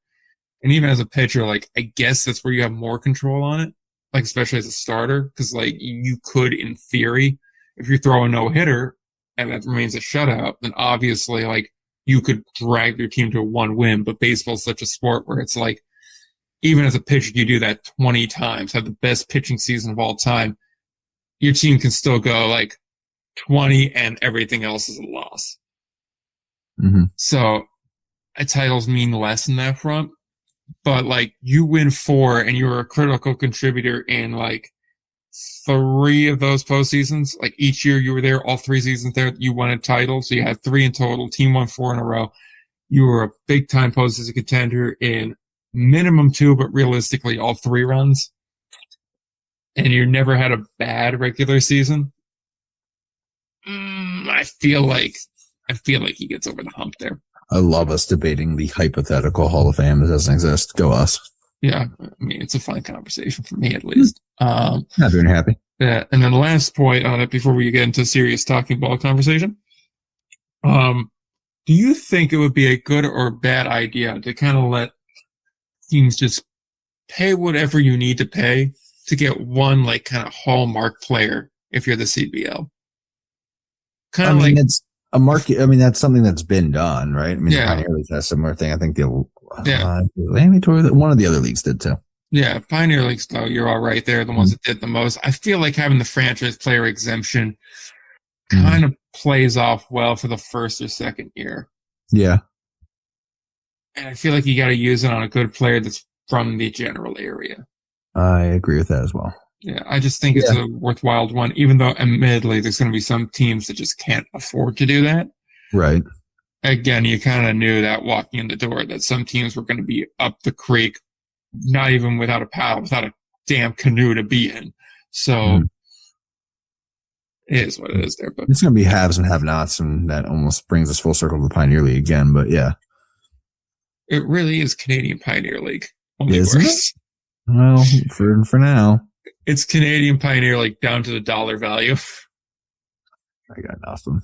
And even as a pitcher, like I guess that's where you have more control on it, like especially as a starter, because like you could, in theory, if you throw a no hitter and that remains a shutout, then obviously like you could drag your team to a 1 win. But baseball's such a sport where it's like even as a pitcher, you do that 20 times, have the best pitching season of all time, your team can still go like 20 and everything else is a loss. Mm-hmm. So titles mean less in that front. But like you win 4 and you're a critical contributor in like 3 of those postseasons. Like each year you were there, all 3 seasons there, you won a title. So you had 3 in total. Team won 4 in a row. You were a big time postseason contender in minimum 2, but realistically all 3 runs. And you never had a bad regular season. I feel like he gets over the hump there. I love us debating the hypothetical Hall of Fame that doesn't exist. Go us. Yeah, I mean, it's a fun conversation for me, at least. Not doing happy. Yeah, and then the last point on it before we get into serious talking ball conversation. Do you think it would be a good or bad idea to kind of let teams just pay whatever you need to pay to get one like kind of hallmark player if you're the CBL? Kind of like it's a market. I mean, that's something that's been done, right? I mean, Yeah. the Pioneer League has a similar thing. I think Yeah. one of the other leagues did too. Yeah, Pioneer Leagues, though, you're all right there, the ones that did the most. I feel like having the franchise player exemption kind of plays off well for the first or second year. Yeah. And I feel like you got to use it on a good player that's from the general area. I agree with that as well. Yeah, I just think it's a worthwhile one, even though admittedly there's going to be some teams that just can't afford to do that. Right. Again, you kind of knew that walking in the door that some teams were going to be up the creek, not even without a paddle, without a damn canoe to be in. So it is what it is there. But it's going to be haves and have-nots, and that almost brings us full circle to the Pioneer League again. But yeah, it really is Canadian Pioneer League. Only Isn't worse. Well, for now, it's Canadian Pioneer League down to the dollar value. I got nothing.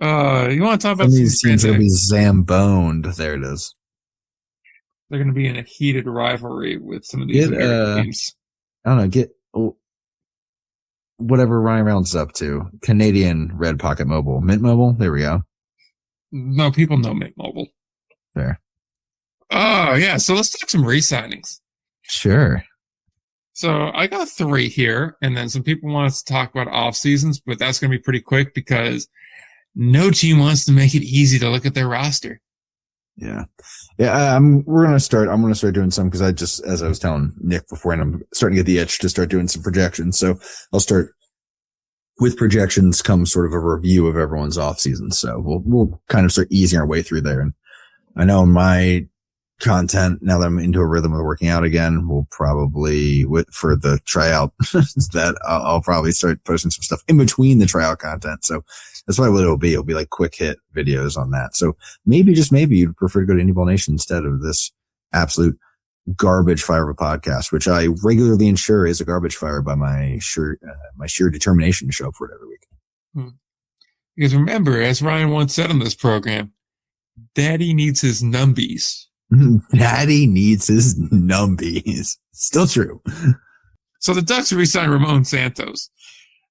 You want to talk about some of these teams will be zamboned? There it is. They're going to be in a heated rivalry with some of these teams. I don't know. Get whatever Ryan Reynolds is up to. Canadian Red Pocket Mobile, Mint Mobile. There we go. No, people know Mint Mobile. There. Oh yeah. So let's talk some re-signings. Sure. So I got 3 here, and then some people want us to talk about off seasons, but that's going to be pretty quick because no team wants to make it easy to look at their roster. Yeah. I'm going to start doing some because as I was telling Nick beforehand, I'm starting to get the itch to start doing some projections. So I'll start with projections comes sort of a review of everyone's off season. So we'll kind of start easing our way through there. And I know my content, now that I'm into a rhythm of working out again, will probably for the tryout that I'll probably start posting some stuff in between the tryout content. So that's probably what it'll be. It'll be like quick hit videos on that. So maybe, just maybe, you'd prefer to go to Indie Ball Nation instead of this absolute garbage fire of a podcast, which I regularly ensure is a garbage fire by my sheer determination to show up for it every week. Because remember, as Ryan once said on this program, Daddy needs his numbies. Daddy needs his numbies. Still true. So the Ducks re-signed Ramon Santos.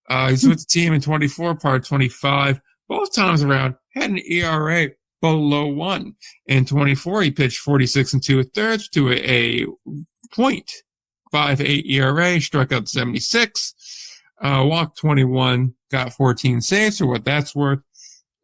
He's with the team in 24, part 25. Both times around, had an ERA below 1. In 24, he pitched 46 and 2/3 to a point. 5.8 ERA, struck out 76, walked 21, got 14 saves for what that's worth.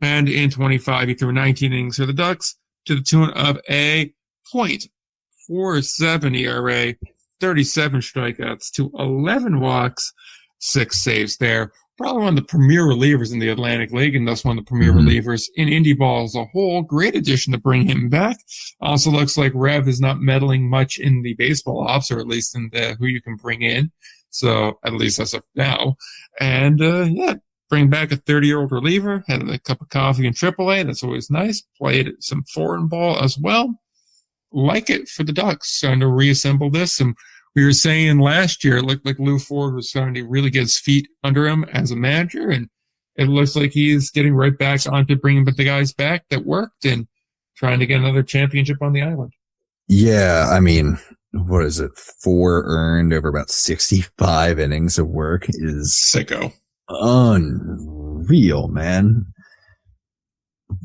And in 25, he threw 19 innings for the Ducks to the tune of a .47 ERA, 37 strikeouts to 11 walks, 6 saves there. Probably one of the premier relievers in the Atlantic League, and thus one of the premier relievers in indie ball as a whole. Great addition to bring him back. Also looks like Rev is not meddling much in the baseball ops, or at least in the who you can bring in. So at least as of now. And bring back a 30-year-old reliever. Had a cup of coffee in AAA. That's always nice. Played some foreign ball as well. Like it for the Ducks. Starting to reassemble this. And we were saying last year, it looked like Lou Ford was starting to really get his feet under him as a manager. And it looks like he's getting right back onto bringing the guys back that worked and trying to get another championship on the island. Yeah, I mean, what is it? 4 earned over about 65 innings of work is sicko. Unreal, man.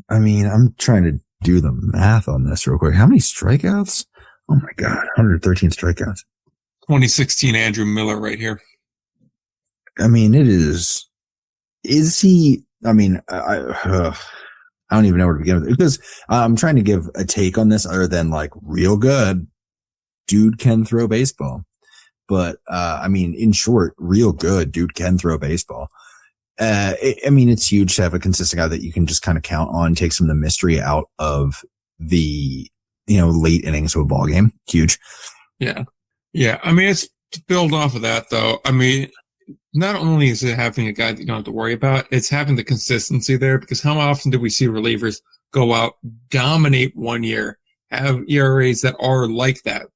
I mean, I'm trying to do the math on this real quick. How many strikeouts? Oh my God, 113 strikeouts. 2016 Andrew Miller right here. I mean, is he, I mean, I don't even know where to begin with it because I'm trying to give a take on this other than like real good. Dude can throw baseball. But, I mean, in short, real good. Dude can throw baseball. I mean, it's huge to have a consistent guy that you can just kind of count on, take some of the mystery out of the, late innings of a ball game. Huge. Yeah. Yeah. I mean, it's to build off of that, though. I mean, not only is it having a guy that you don't have to worry about, it's having the consistency there because how often do we see relievers go out, dominate 1 year, have ERAs that are like that,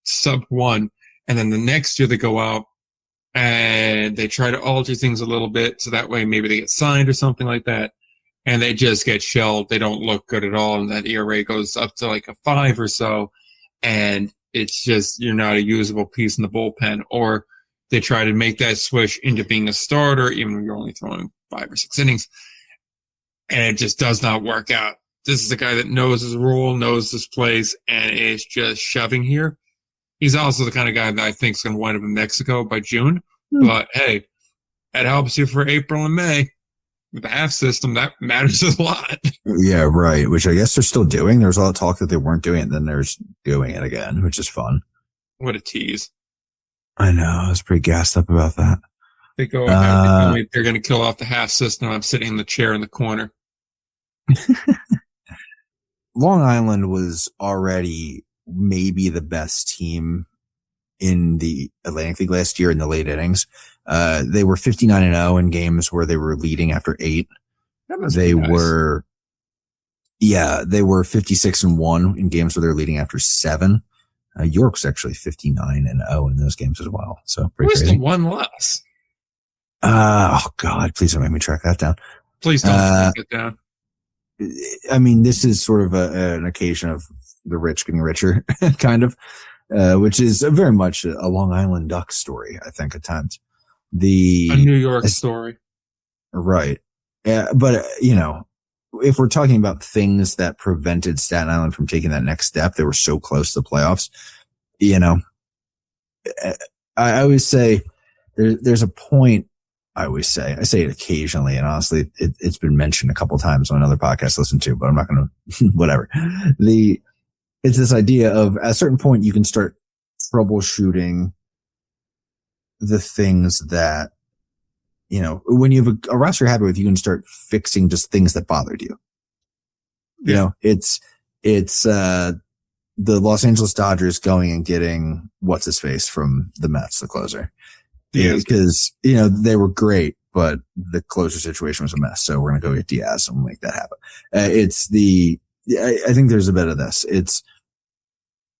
sub 1, and then the next year they go out and they try to alter things a little bit so that way maybe they get signed or something like that, and they just get shelled. They don't look good at all, and that ERA goes up to like a 5 or so, and it's just you're not a usable piece in the bullpen, or they try to make that switch into being a starter, even when you're only throwing 5 or 6 innings, and it just does not work out. This is a guy that knows his role, knows his place, and is just shoving here. He's also the kind of guy that I think is going to wind up in Mexico by June. But hey, that helps you for April and May. With the half system, that matters a lot. Yeah, right. Which I guess they're still doing. There's a lot of talk that they weren't doing it, then they're doing it again, which is fun. What a tease. I know. I was pretty gassed up about that. They go ahead and they're going to kill off the half system. I'm sitting in the chair in the corner. Long Island was already maybe the best team in the Atlantic League last year in the late innings. They were 59-0 in games where they were leading after 8. They were 56-1 in games where they're leading after 7. York's actually 59-0 in those games as well. So pretty crazy. The one loss? Oh God, please don't make me track that down. Please don't track it down. I mean, this is sort of an occasion of the rich getting richer, kind of, which is very much a Long Island Ducks story, I think, at times. A New York story. Right. But, if we're talking about things that prevented Staten Island from taking that next step, they were so close to the playoffs. I always say there's a point. I say it occasionally, and honestly, it's been mentioned a couple of times on another podcast I listen to, but I'm not going to, whatever. It's this idea of at a certain point, you can start troubleshooting the things that, when you have a roster you're happy with, you can start fixing just things that bothered you. Yeah. It's the Los Angeles Dodgers going and getting what's his face from the Mets, the closer. Diaz. Because, they were great, but the closer situation was a mess. So we're going to go get Diaz and we'll make that happen. I think there's a bit of this.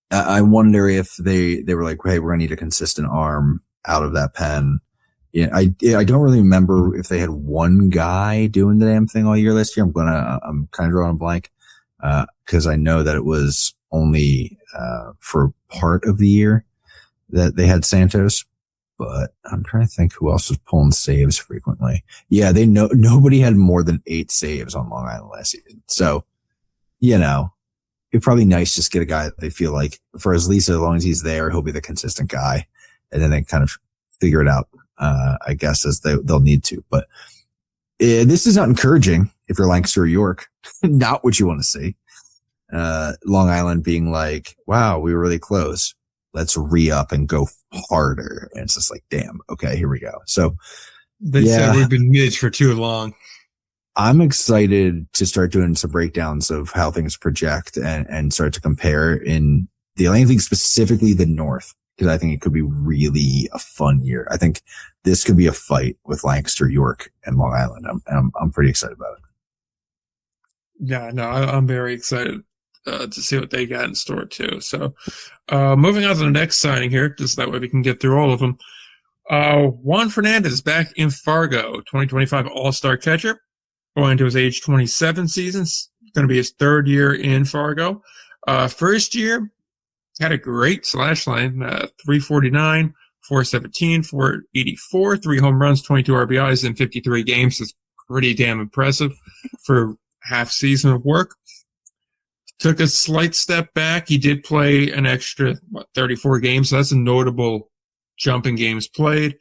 I wonder if they were like, hey, we're going to need a consistent arm out of that pen. I don't really remember if they had one guy doing the damn thing all year last year. I'm kind of drawing a blank, cause I know that it was only, for part of the year that they had Santos. But I'm trying to think who else was pulling saves frequently. Yeah, nobody had more than 8 saves on Long Island last season. So, it'd probably nice just get a guy that they feel like for as long as he's there, he'll be the consistent guy. and then they kind of figure it out, I guess, as they'll need to. But this is not encouraging if you're Lancaster or York. Not what you want to see. Long Island being like, wow, we were really close. Let's re-up and go harder. And it's just like, damn, okay, here we go. So they said we've been midge for too long. I'm excited to start doing some breakdowns of how things project and start to compare in the Atlantic League, specifically the North, because I think it could be really a fun year. I think this could be a fight with Lancaster, York, and Long Island. I'm pretty excited about it. Yeah, no, I'm very excited to see what they got in store too. So, moving on to the next signing here, just that way we can get through all of them. Juan Fernandez back in Fargo, 2025 All-Star catcher, going into his age 27 season. It's going to be his third year in Fargo. First year, had a great slash line, 349, 417, 484, 3 home runs, 22 RBIs in 53 games. It's pretty damn impressive for half season of work. Took a slight step back. He did play an extra 34 games, so that's a notable jump in games played.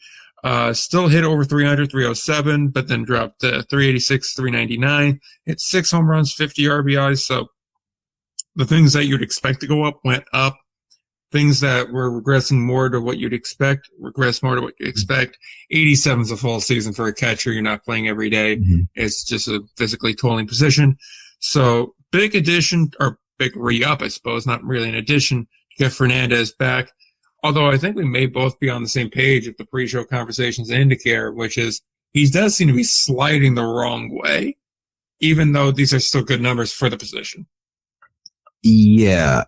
Still hit over 300, 307, but then dropped to 386, 399. Hit 6 home runs, 50 RBIs. So the things that you'd expect to go up went up. Things that were regressing more to what you'd expect, regress more to what you expect. 87 is a full season for a catcher. You're not playing every day. Mm-hmm. It's just a physically tolling position. So big addition, or big re-up, I suppose, not really an addition, to get Fernandez back. Although I think we may both be on the same page if the pre-show conversations indicate, which is he does seem to be sliding the wrong way, even though these are still good numbers for the position. Yeah.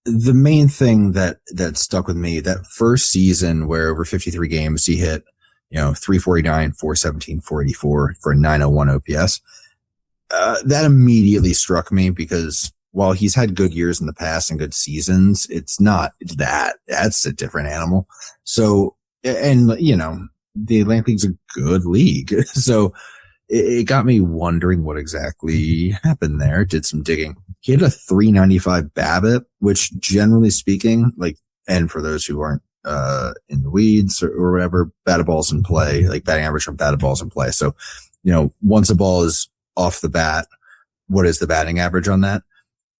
The main thing that stuck with me, that first season where over 53 games he hit, 349, 417, 484 for a 901 OPS. That immediately struck me because while he's had good years in the past and good seasons, it's not that's a different animal. So, and the Atlantic League's a good league. So it got me wondering what exactly happened there. Did some digging. He had a 395 BABIP, which generally speaking, and for those who aren't in the weeds or whatever, batted balls in play, like batting average from batted balls in play. So, once a ball is off the bat, what is the batting average on that?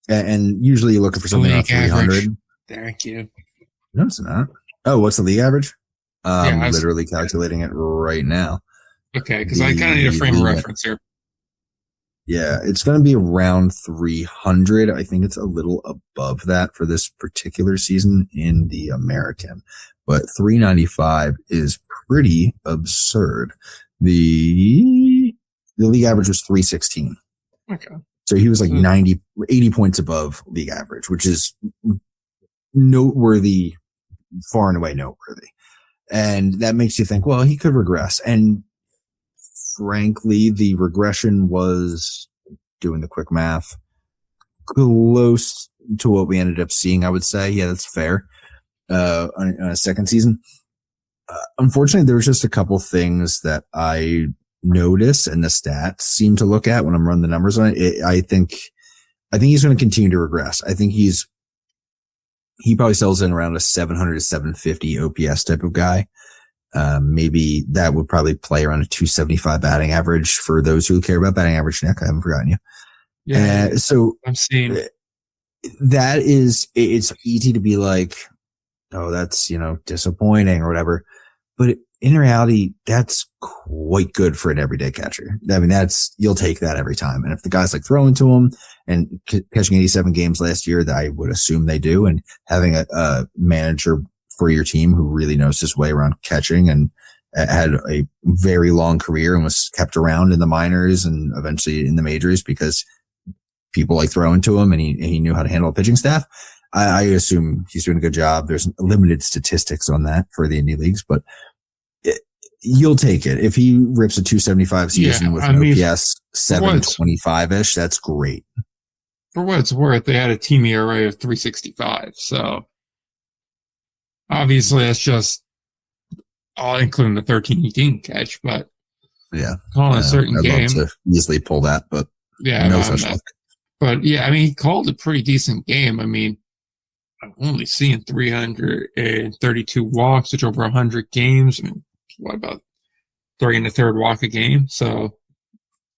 And usually you're looking for something around 300. Average. Thank you. No, it's not. Oh, what's the league average? I'm literally calculating it right now. Okay, because I kind of need a frame of reference here. Yeah, it's going to be around 300. I think it's a little above that for this particular season in the American. But 395 is pretty absurd. The league average was 316. Okay. So he was like 80 points above league average, which is noteworthy, far and away noteworthy. And that makes you think, well, he could regress. And frankly, the regression was, doing the quick math, close to what we ended up seeing, I would say. Yeah, that's fair. On a second season. Unfortunately, there was just a couple things that I notice and the stats seem to look at when I'm running the numbers on it. I think he's going to continue to regress. I think he probably sells in around a 700 to 750 OPS type of guy. Maybe that would probably play around a 275 batting average for those who care about batting average. Nick, I haven't forgotten you. Yeah. So I'm seeing that it's easy to be like, oh, that's, disappointing or whatever. But in reality, that's quite good for an everyday catcher. I mean, you'll take that every time. And if the guys like throwing to him and catching 87 games last year, that I would assume they do, and having a manager for your team who really knows his way around catching and had a very long career and was kept around in the minors and eventually in the majors because people like throwing to him and he knew how to handle a pitching staff. I assume he's doing a good job. There's limited statistics on that for the indie leagues, but you'll take it. If he rips a 275 season with an OPS 725-ish, that's great. For what it's worth, they had a team ERA of 365. So obviously that's just all including the 13-18 catch, but yeah, calling a certain I'd game. love to easily pull that, but yeah, no such luck. But yeah, I mean, he called a pretty decent game. I mean, I'm only seeing 332 walks, which over 100 games. I mean, what about three and a third walk a game? So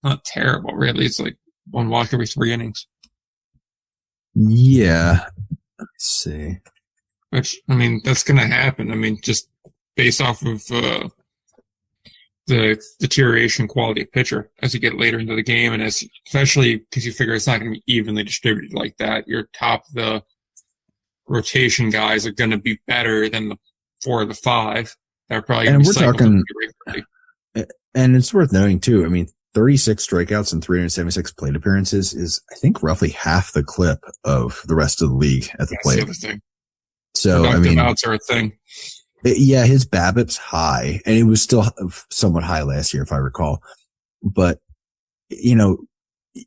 not terrible, really. It's like one walk every 3 innings. Yeah. Let's see. Which, I mean, that's going to happen. I mean, just based off of the deterioration quality of pitcher as you get later into the game, and as especially because you figure it's not going to be evenly distributed like that. Your top of the rotation guys are going to be better than the 4 or the 5. They're probably going to be cycled talking, regularly. And it's worth noting too. I mean, 36 strikeouts and 376 plate appearances is, I think, roughly half the clip of the rest of the league at the plate. That's the other thing. So, productive I mean, outs are a thing. Yeah, his BABIP's high, and it was still somewhat high last year, if I recall. But, you know,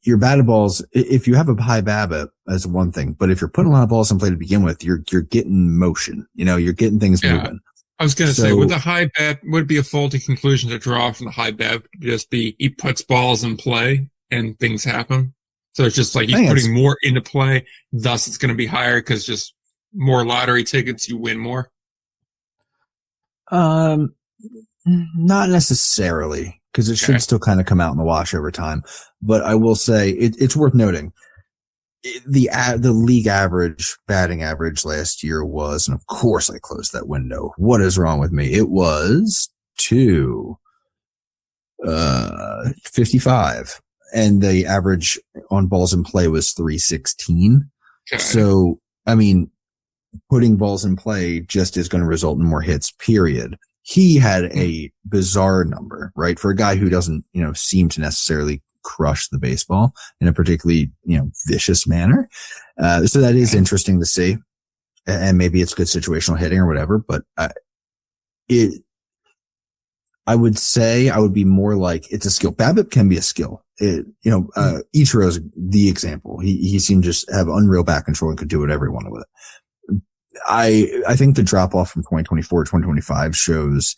your batted balls, if you have a high BABIP, that's one thing. But if you're putting a lot of balls in play to begin with, you're getting motion. You know, you're getting things moving. I was going to say, with the high BABIP, would it be a faulty conclusion to draw from the high BABIP just be he puts balls in play and things happen? So it's just like he's putting more into play, thus it's going to be higher because just more lottery tickets, you win more. Not necessarily, because it should still kind of come out in the wash over time. But I will say it's worth noting the league average batting average last year was, and of course I closed that window. What is wrong with me? It was 255, and the average on balls in play was 316. So, I mean, putting balls in play just is going to result in more hits, period. He had a bizarre number, right? For a guy who doesn't, seem to necessarily crush the baseball in a particularly, vicious manner. So that is interesting to see. And maybe it's good situational hitting or whatever, but I would say I would be more like it's a skill. BABIP can be a skill. Ichiro's the example. He seemed to just have unreal back control and could do whatever he wanted with it. I think the drop off from 2024 to 2025 shows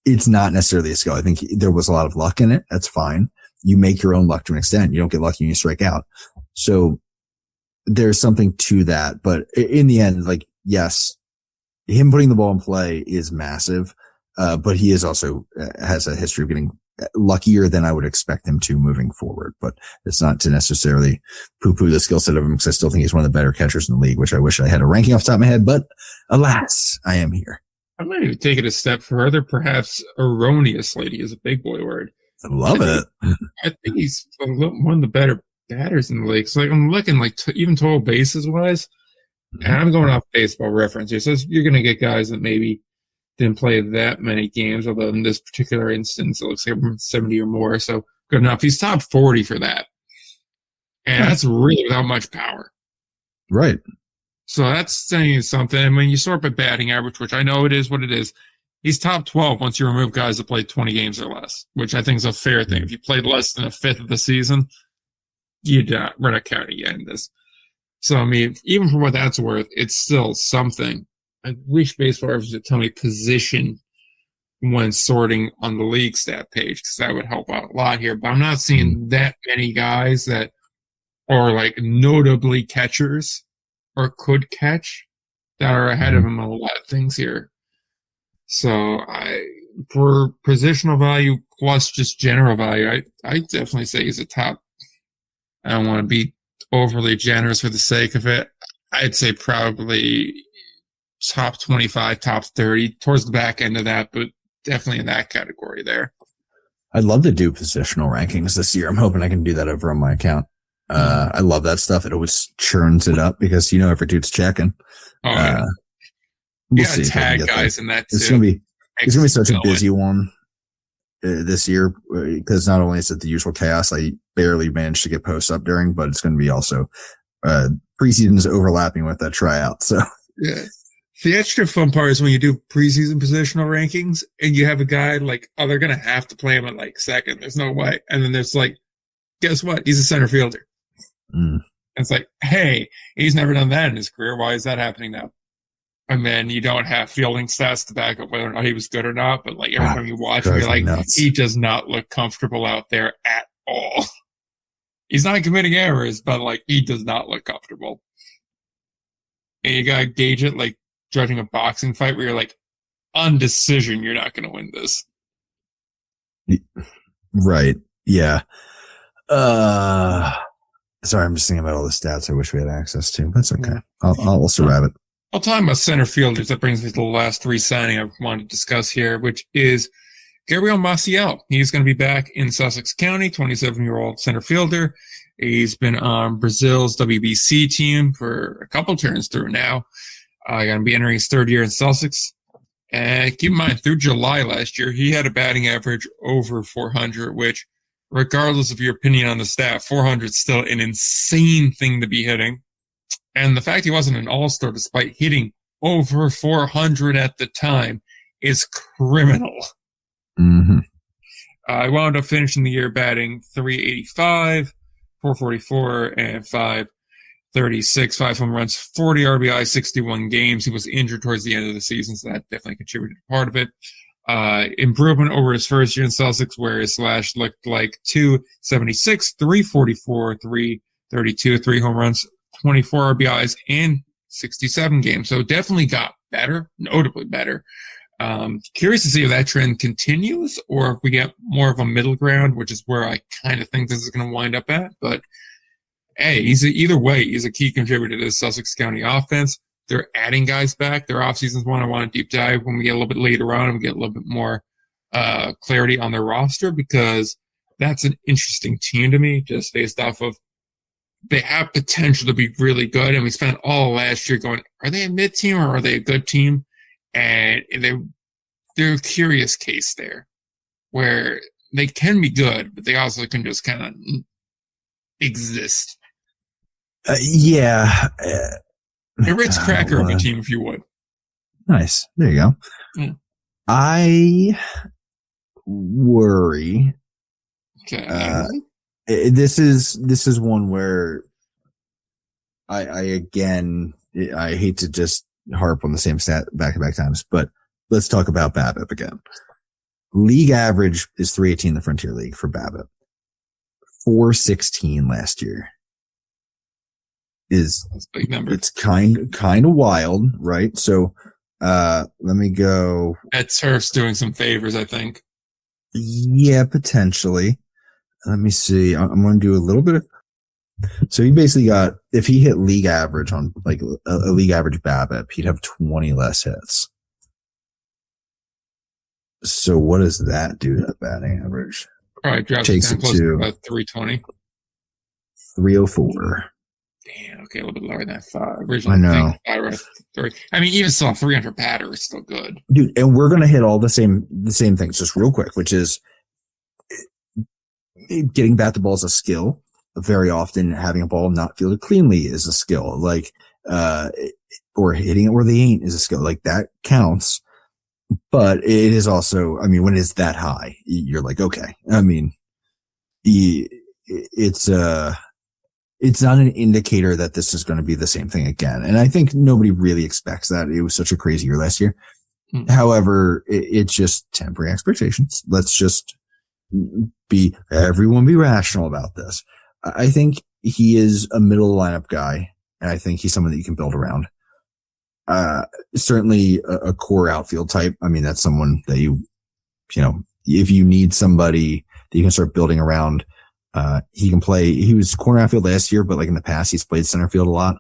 it's not necessarily a skill. I think there was a lot of luck in it. That's fine. You make your own luck to an extent. You don't get lucky when you strike out. So there's something to that. But in the end, yes, him putting the ball in play is massive. But he is also has a history of getting luckier than I would expect him to moving forward. But it's not to necessarily poo-poo the skill set of him, because I still think he's one of the better catchers in the league, which I wish I had a ranking off the top of my head. But alas, I am here. I might even take it a step further, perhaps erroneously, to use a big boy word. I love it. I think he's one of the better batters in the league. So I'm looking even total bases wise, and I'm going off baseball reference here. So you're going to get guys that maybe didn't play that many games, although in this particular instance, it looks like 70 or more. So good enough. He's top 40 for that. And that's really without much power. Right. So that's saying something. And when you sort by batting average, which I know it is what it is, he's top 12 once you remove guys that played 20 games or less, which I think is a fair thing. If you played less than a fifth of the season, we're not counting you in this. So, I mean, even for what that's worth, it's still something. I wish baseball reference would tell me position when sorting on the league stat page, because that would help out a lot here. But I'm not seeing that many guys that are notably catchers or could catch that are ahead of him on a lot of things here. So for positional value plus just general value, I definitely say he's a top. I don't want to be overly generous for the sake of it. I'd say probably top 25, top 30, towards the back end of that, but definitely in that category there. I'd love to do positional rankings this year. I'm hoping I can do that over on my account. I love that stuff. It always churns it up because every dude's checking. We'll see tag guys in that too. It's gonna be such a busy one this year, because not only is it the usual chaos I barely managed to get posts up during, but it's going to be also preseason's overlapping with that tryout. So yeah. The extra fun part is when you do preseason positional rankings and you have a guy they're going to have to play him at second. There's no way. And then there's guess what? He's a center fielder. It's hey, he's never done that in his career. Why is that happening now? And then you don't have fielding stats to back up whether or not he was good or not. But every time you watch him, you're nuts. He does not look comfortable out there at all. He's not committing errors, but he does not look comfortable. and you gotta gauge it like judging a boxing fight where you're like, on decision, you're not gonna win this. Right. Yeah. Sorry, I'm just thinking about all the stats I wish we had access to. That's okay. I'll survive it. I'll talk about center fielders. That brings me to the last re-signing I wanted to discuss here, which is Gabriel Maciel. He's going to be back in Sussex County, 27-year-old center fielder. He's been on Brazil's WBC team for a couple turns through now. Going to be entering his third year in Sussex. And keep in mind, through July last year, he had a batting average over 400, which, regardless of your opinion on the stat, 400 is still an insane thing to be hitting. And the fact he wasn't an all-star despite hitting over 400 at the time is criminal. Mm-hmm. I wound up finishing the year batting 385, 444, and 536, 5 home runs, 40 RBI, 61 games. He was injured towards the end of the season, so that definitely contributed to part of it. Improvement over his first year in Sussex, where his slash looked like 276, 344, 332, 3 home runs, 24 RBIs, and 67 games. So definitely got better, notably better. Curious to see if that trend continues or if we get more of a middle ground, which is where I kind of think this is going to wind up at. But hey, either way, he's a key contributor to the Sussex County offense. They're adding guys back. Their offseason's one I want to deep dive when we get a little bit later on and we get a little bit more clarity on their roster, because that's an interesting team to me, just based off of they have potential to be really good. And we spent all last year going, are they a mid team or are they a good team? And they're a curious case there where they can be good, but they also can just kind of exist. Yeah. A Ritz cracker of a team, if you would. Nice. There you go. Yeah. I worry. Okay. This is one where I hate to just harp on the same stat back-to-back times, but let's talk about BABIP again. League average is 318 in the Frontier League for BABIP. 416 last year. That's a big number. It's kind of wild, right? So let me go. Ed Turf's doing some favors, I think. Yeah, potentially. Let me see. I'm going to do a little bit of. So he basically got, if he hit league average on like a league average BABIP, he'd have 20 less hits. So what does that do to the batting average? Probably drops it down close to about 320. 304. Damn, okay, a little bit lower than that. Originally, I know. I mean, even still, 300 batter is still good, dude. And we're gonna hit all the same things just real quick, which is getting bat to ball is a skill. Very often, having a ball not fielded cleanly is a skill. Like, or hitting it where they ain't is a skill. Like that counts. But it is also, I mean, when it's that high, you're like, okay. I mean, it's not an indicator that this is going to be the same thing again. And I think nobody really expects that. It was such a crazy year last year. Mm-hmm. However, it's just temporary expectations. Let's just everyone be rational about this. I think he is a middle lineup guy, and I think he's someone that you can build around. Certainly a core outfield type. I mean, that's someone that you know, if you need somebody that you can start building around, he can play. He was corner outfield last year, but like in the past, he's played center field a lot.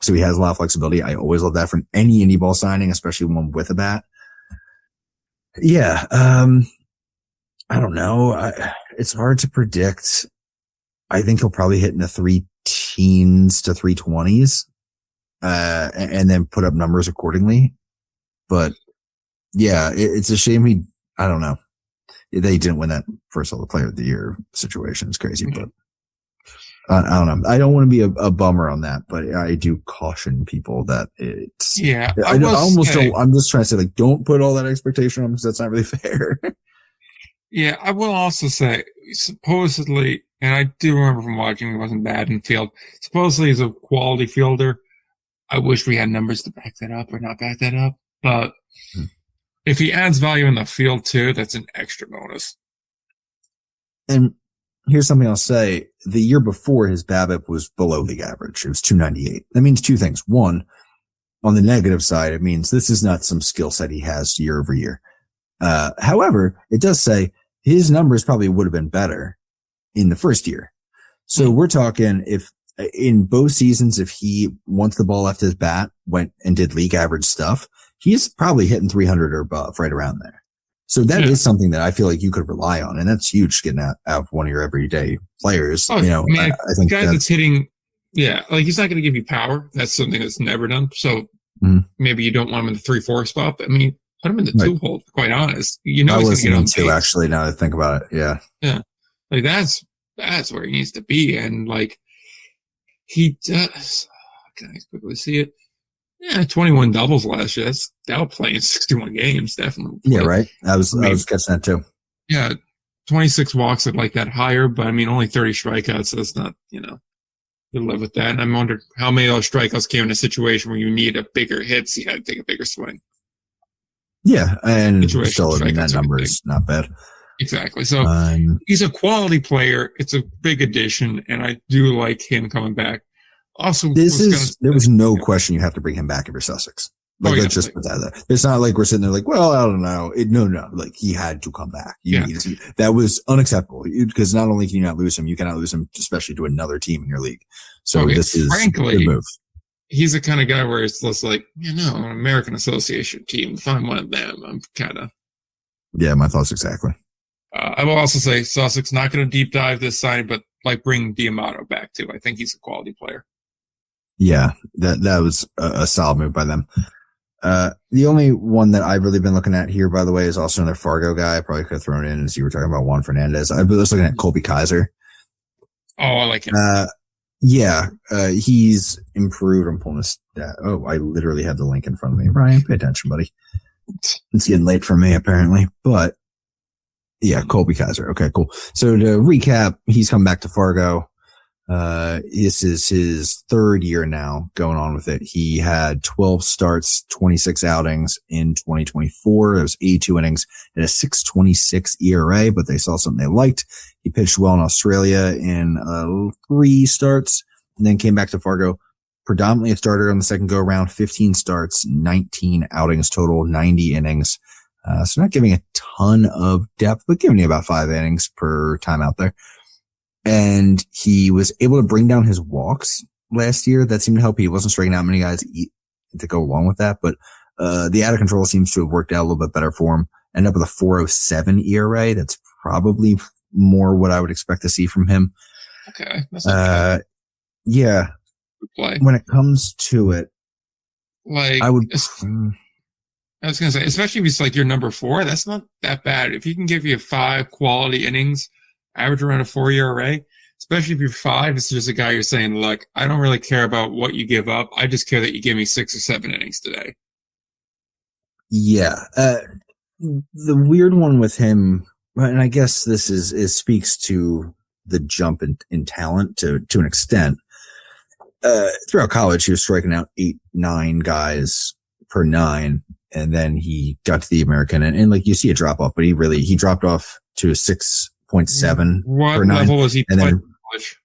So he has a lot of flexibility. I always love that from any indie ball signing, especially one with a bat. Yeah. I don't know. It's hard to predict. I think he'll probably hit in the 3-teens to 320s. And then put up numbers accordingly. But yeah, it's a shame I don't know. They didn't win that first all player of the year situation. It's crazy, but I don't know. I don't want to be a bummer on that, but I do caution people that it's, yeah, I'm just trying to say, like, don't put all that expectation on because that's not really fair. Yeah. I will also say supposedly, and I do remember from watching, he wasn't bad in field. Supposedly he's a quality fielder. I wish we had numbers to back that up or not back that up. But if he adds value in the field too, that's an extra bonus. And here's something I'll say. The year before, his BABIP was below league average. It was 298. That means two things. One, on the negative side, it means this is not some skill set he has year over year. However, it does say his numbers probably would have been better in the first year. So we're talking if in both seasons, if he, once the ball left his bat, went and did league average stuff, he's probably hitting 300 or above, right around there. So that is something that I feel like you could rely on. And that's huge getting out of one of your everyday players. Oh, you know, I think guy that's hitting, like he's not going to give you power. That's something that's never done. So maybe you don't want him in the 3-4 spot. But I mean, put him in the 2 hole, quite honest. You know, I he's was going to get on 2, base. actually, now that I think about it. Yeah. Yeah. Like that's where he needs to be. And like he does. Can I quickly see it? Yeah, 21 doubles last year. That's playing 61 games, definitely. Yeah, right. I was catching that too. Yeah, 26 walks at like that higher, but I mean only 30 strikeouts. So that's not, you live with that. And I'm wondering how many of those strikeouts came in a situation where you need a bigger hit, so you had to take a bigger swing. Yeah, and still, I mean, that number is not bad. Exactly. So he's a quality player. It's a big addition, and I do like him coming back. Also, there was no question you have to bring him back if you're Sussex. Like, let's just put that there. It's not like we're sitting there like, well, I don't know. No. Like, he had to come back. That was unacceptable because not only can you not lose him, you cannot lose him, especially to another team in your league. So this is a good move. He's the kind of guy where it's just like, an American Association team. If I'm one of them, I'm kind of. Yeah, my thoughts exactly. I will also say Sussex not going to deep dive this side, but like bring D'Amato back too. I think he's a quality player. Yeah, that was a solid move by them. The only one that I've really been looking at here, by the way, is also another Fargo guy. I probably could have thrown in as you were talking about Juan Fernandez. I was looking at Colby Kaiser. Oh, I like him. He's improved. I'm pulling this. I literally have the link in front of me. Ryan, pay attention, buddy. It's getting late for me, apparently. But yeah, Colby Kaiser. Okay, cool. So to recap, he's come back to Fargo. This is his 3rd year now going on with it. He had 12 starts, 26 outings in 2024. It was 82 innings at a 6.26 ERA, but they saw something they liked. He pitched well in Australia in 3 starts and then came back to Fargo, predominantly a starter on the second go around, 15 starts, 19 outings total, 90 innings. So not giving a ton of depth, but giving you about 5 innings per time out there. And he was able to bring down his walks last year. That seemed to help. He wasn't striking out many guys to go along with that, but the out of control seems to have worked out a little bit better for him. Ended up with a 4.07 ERA. That's probably more what I would expect to see from him. Okay. That's not bad. Yeah. Good play. When it comes to it, like I would. I was going to say, especially if he's like your number 4, that's not that bad. If he can give you 5 quality innings, average around a 4 ERA, especially if you're 5, it's just a guy you're saying, look, I don't really care about what you give up. I just care that you give me 6 or 7 innings today. Yeah. The weird one with him, and I guess this is speaks to the jump in talent to an extent. Throughout college, he was striking out 8-9 guys per 9. And then he got to the American and like you see a drop off, but he dropped off to a 6.7. What level was he playing in college?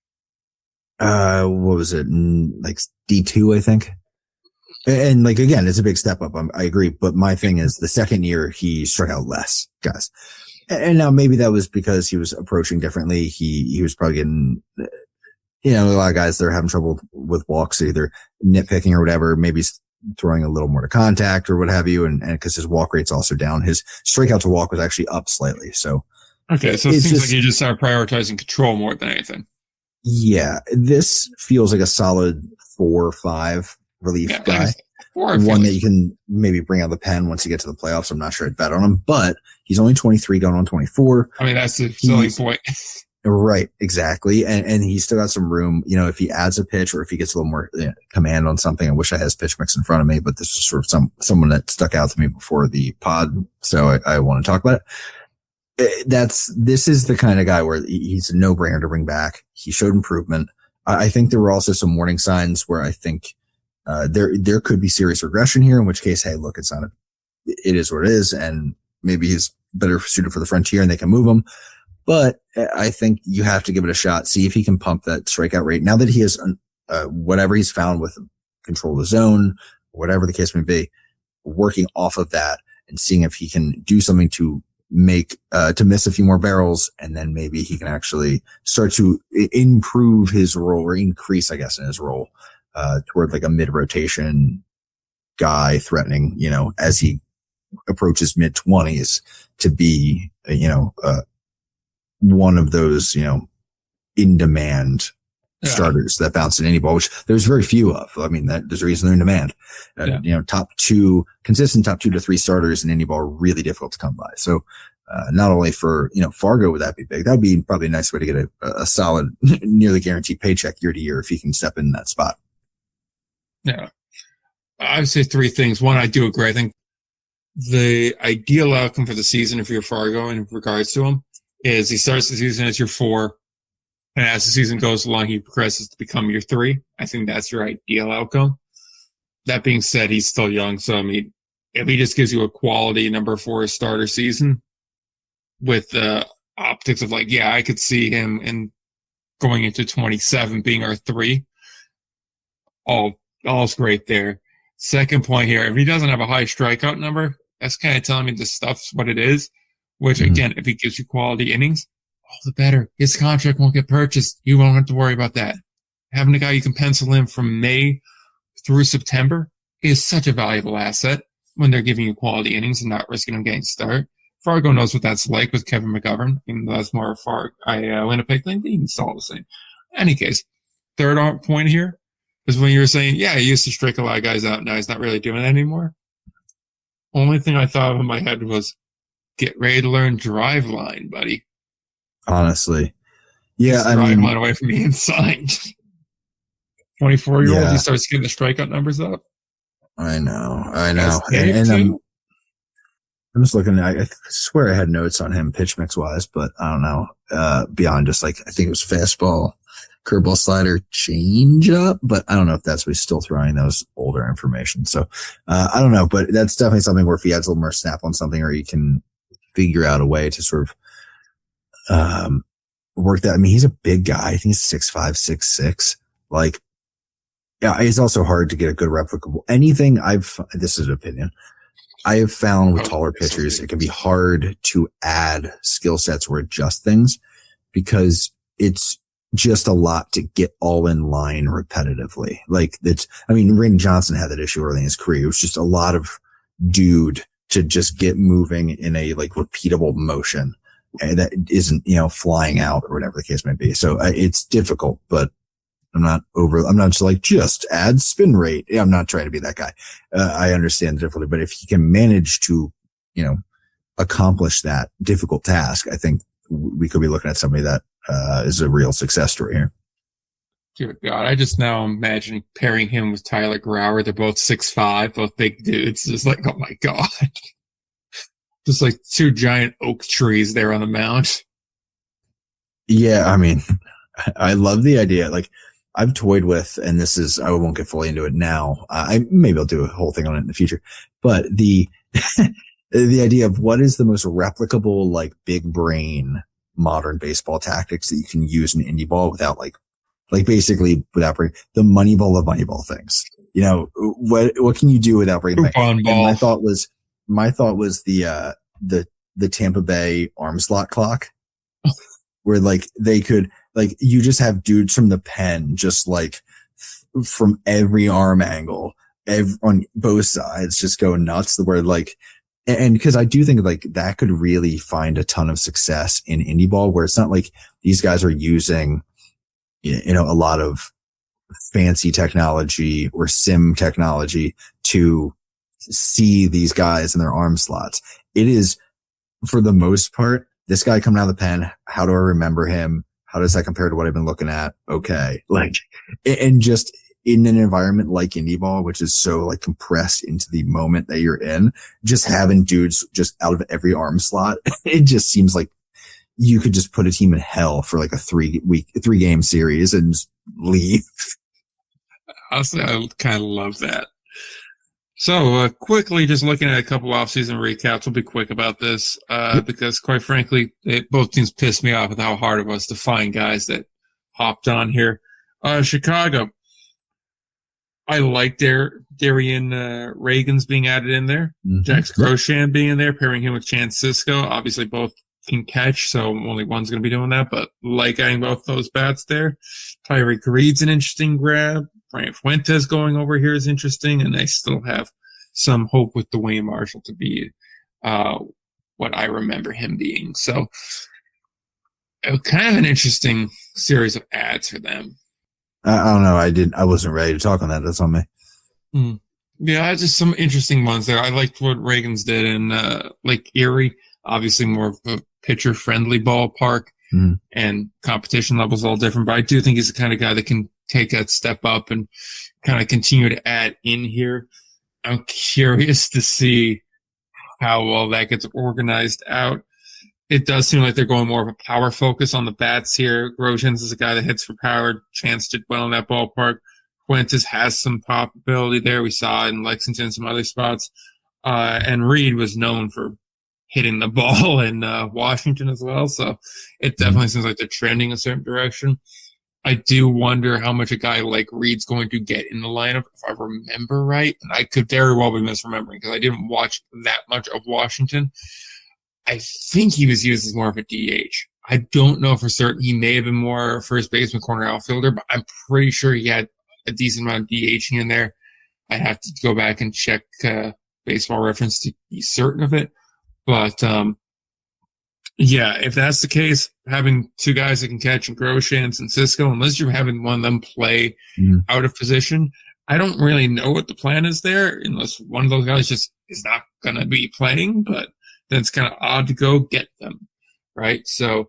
What was it? Like D2, I think. And like, again, it's a big step up. I agree. But my thing is the second year he struck out less guys. And now maybe that was because he was approaching differently. He was probably getting, a lot of guys that are having trouble with walks, either nitpicking or whatever, maybe throwing a little more to contact or what have you. And because his walk rate's also down, his strikeout to walk was actually up slightly. So, okay. So it seems like you just are prioritizing control more than anything. Yeah. This feels like a solid 4 or 5 relief guy. One that you can maybe bring out the pen once you get to the playoffs. I'm not sure I'd bet on him, but he's only 23 going on 24. I mean, that's the selling point. Right, exactly. And he's still got some room, if he adds a pitch or if he gets a little more command on something. I wish I had his pitch mix in front of me, but this is sort of someone that stuck out to me before the pod. So I want to talk about it. This is the kind of guy where he's a no-brainer to bring back. He showed improvement. I think there were also some warning signs where I think there could be serious regression here, in which case, hey, look, it is what it is, and maybe he's better suited for the frontier and they can move him. But I think you have to give it a shot, see if he can pump that strikeout rate. Now that he has whatever he's found with control of the zone whatever the case may be, working off of that and seeing if he can do something to miss a few more barrels, and then maybe he can actually start to improve his role, or increase, I guess, in his role, toward like a mid-rotation guy threatening, as he approaches mid-20s, to be, one of those, in-demand starters that bounce in any ball, which there's very few of. I mean, there's a reason they're in demand. Consistent top 2 to 3 starters in any ball are really difficult to come by. So, not only for, Fargo would that be big, that would be probably a nice way to get a solid, nearly guaranteed paycheck year to year if he can step in that spot. Yeah. I would say 3 things. One, I do agree. I think the ideal outcome for the season, if you're Fargo in regards to him, is he starts the season as your 4, and as the season goes along, he progresses to become your 3. I think that's your ideal outcome. That being said, he's still young, so I mean, if he just gives you a quality number 4 starter season with the optics of like, I could see him in going into 27 being our 3. All's great there. Second point here, if he doesn't have a high strikeout number, that's kind of telling me this stuff's what it is, which again, if he gives you quality innings, all the better. His contract won't get purchased. You won't have to worry about that. Having a guy you can pencil in from May through September is such a valuable asset when they're giving you quality innings and not risking him getting start. Fargo knows what that's like with Kevin McGovern, and that's more Winnipeg thing. It's all the same. In any case, third point here is when you were saying, he used to strike a lot of guys out. Now he's not really doing that anymore. Only thing I thought of in my head was, get ready to learn drive line, buddy. Honestly. Yeah, drive line away from the inside. 24-year-old, he starts getting the strikeout numbers up. I know. And I'm just looking, I swear I had notes on him pitch mix wise, but I don't know. Beyond just like, I think it was fastball, curveball, slider, change up, but I don't know if that's what he's still throwing those older information. So, I don't know, but that's definitely something where if he adds a little more snap on something, or he can figure out a way to sort of, work that. I mean, he's a big guy. I think he's 6'5", 6'6". Like, it's also hard to get a good replicable anything. This is an opinion. I have found with taller pitchers, it can be hard to add skill sets or adjust things because it's just a lot to get all in line repetitively. Like Randy Johnson had that issue early in his career. It was just a lot of dude to just get moving in a like repeatable motion that isn't, flying out or whatever the case may be. So it's difficult, but I'm not just add spin rate. I'm not trying to be that guy. I understand the difficulty, but if he can manage to, accomplish that difficult task, I think we could be looking at somebody that, is a real success story here. Dear God, I just now imagine pairing him with Tyler Grauer. They're both 6'5", both big dudes. It's like, oh my God. Just like 2 giant oak trees there on the mound. Yeah, I mean, I love the idea. Like, I've toyed with, and I won't get fully into it now. Maybe I'll do a whole thing on it in the future, but the idea of what is the most replicable, like big brain modern baseball tactics that you can use in indie ball without basically without bringing the Moneyball of Moneyball things. What can you do without bringing back? And my thought was the Tampa Bay arm slot clock where they could, you just have dudes from the pen, just from every arm angle, on both sides, just go nuts. Where and because I do think that could really find a ton of success in indie ball, where it's not like these guys are using, a lot of fancy technology or sim technology to see these guys in their arm slots. It is, for the most part, this guy coming out of the pen. How do I remember him? How does that compare to what I've been looking at? Okay. And just in an environment like indie ball, which is so compressed into the moment that you're in, just having dudes just out of every arm slot, it just seems like you could just put a team in hell for a 3-game series and just leave. Honestly, I kind of love that. So quickly, just looking at a couple off-season recaps. We'll be quick about this because, quite frankly, both teams pissed me off with how hard it was to find guys that hopped on here. Chicago, I like their Darian Reagan's being added in there. Jax Grosjean being in there, pairing him with Chance Sisco. Obviously, both can catch, so only one's going to be doing that, but like adding both those bats there. Tyreek Reed's an interesting grab. Brian Fuentes going over here is interesting, and they still have some hope with Dwayne Marshall to be what I remember him being. So, kind of an interesting series of ads for them. I don't know. I wasn't ready to talk on that. That's on me. Yeah, just some interesting ones there. I liked what Reagan's did in Lake Erie. Obviously, more of a pitcher-friendly ballpark, and competition levels all different. But I do think he's the kind of guy that can take that step up and kind of continue to add in here. I'm curious to see how well that gets organized out. It does seem like they're going more of a power focus on the bats here. Grosjean is a guy that hits for power. Chance did well in that ballpark. Fuentes has some pop ability there. We saw it in Lexington, some other spots. And Reed was known for hitting the ball in Washington as well. So it definitely seems like they're trending a certain direction. I do wonder how much a guy like Reed's going to get in the lineup, if I remember right. And I could very well be misremembering because I didn't watch that much of Washington. I think he was used as more of a DH. I don't know for certain. He may have been more first baseman, corner outfielder, but I'm pretty sure he had a decent amount of DHing in there. I'd have to go back and check Baseball Reference to be certain of it. But, yeah, if that's the case, having two guys that can catch in Grosjean and Sisco, unless you're having one of them play out of position, I don't really know what the plan is there, unless one of those guys just is not going to be playing, but then it's kind of odd to go get them, right? So,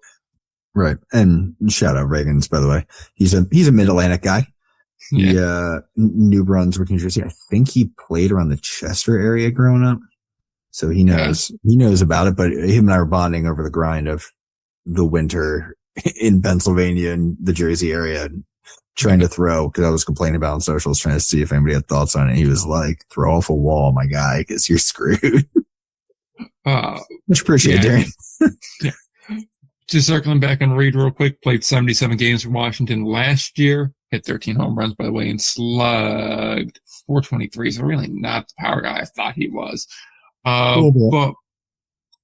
right. And shout out Reagan's, by the way. He's a Mid-Atlantic guy. New Brunswick, New Jersey. I think he played around the Chester area growing up. So he knows about it, but him and I were bonding over the grind of the winter in Pennsylvania and the Jersey area, and trying to throw, because I was complaining about on socials, trying to see if anybody had thoughts on it. He was like, throw off a wall, my guy, because you're screwed. Much appreciated, Darren. Just circling back on Reed real quick, played 77 games for Washington last year, hit 13 home runs, by the way, and slugged 423. So really not the power guy I thought he was. But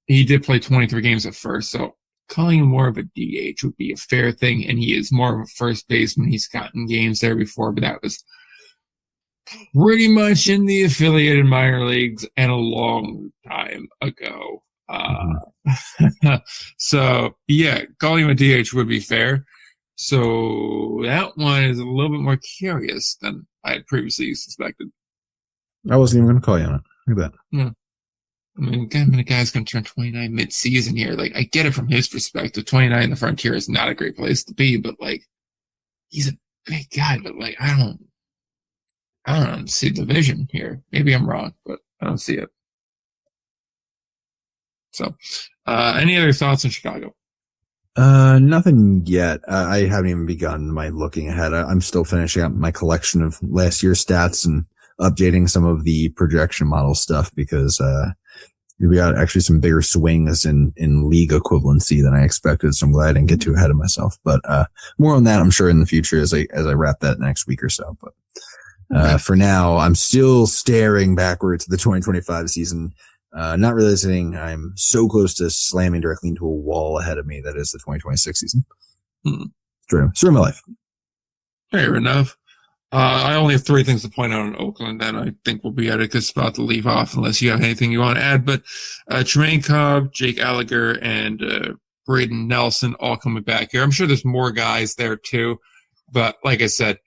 he did play 23 games at first, so calling him more of a DH would be a fair thing, and he is more of a first baseman. He's gotten games there before, but that was pretty much in the affiliated minor leagues and a long time ago. So, yeah, calling him a DH would be fair. So that one is a little bit more curious than I had previously suspected. I wasn't even going to call you on it. Look at that. Yeah. I mean, the guy's going to turn 29 mid-season here. Like, I get it from his perspective. 29 in the Frontier is not a great place to be, but, like, he's a big guy, but, like, I don't see the vision here. Maybe I'm wrong, but I don't see it. So, any other thoughts on Chicago? Nothing yet. I haven't even begun my looking ahead. I'm still finishing up my collection of last year's stats and updating some of the projection model stuff, because we got actually some bigger swings in league equivalency than I expected. So I'm glad I didn't get too ahead of myself. But more on that, I'm sure, in the future as I wrap that next week or so. But for now, I'm still staring backwards to the 2025 season, not realizing I'm so close to slamming directly into a wall ahead of me that is the 2026 season. It's my life. Fair enough. I only have three things to point out in Oakland, and I think we'll be at a good spot to leave off unless you have anything you want to add. But Tremaine Cobb, Jake Alliger, and Braden Nelson all coming back here. I'm sure there's more guys there too, but like I said,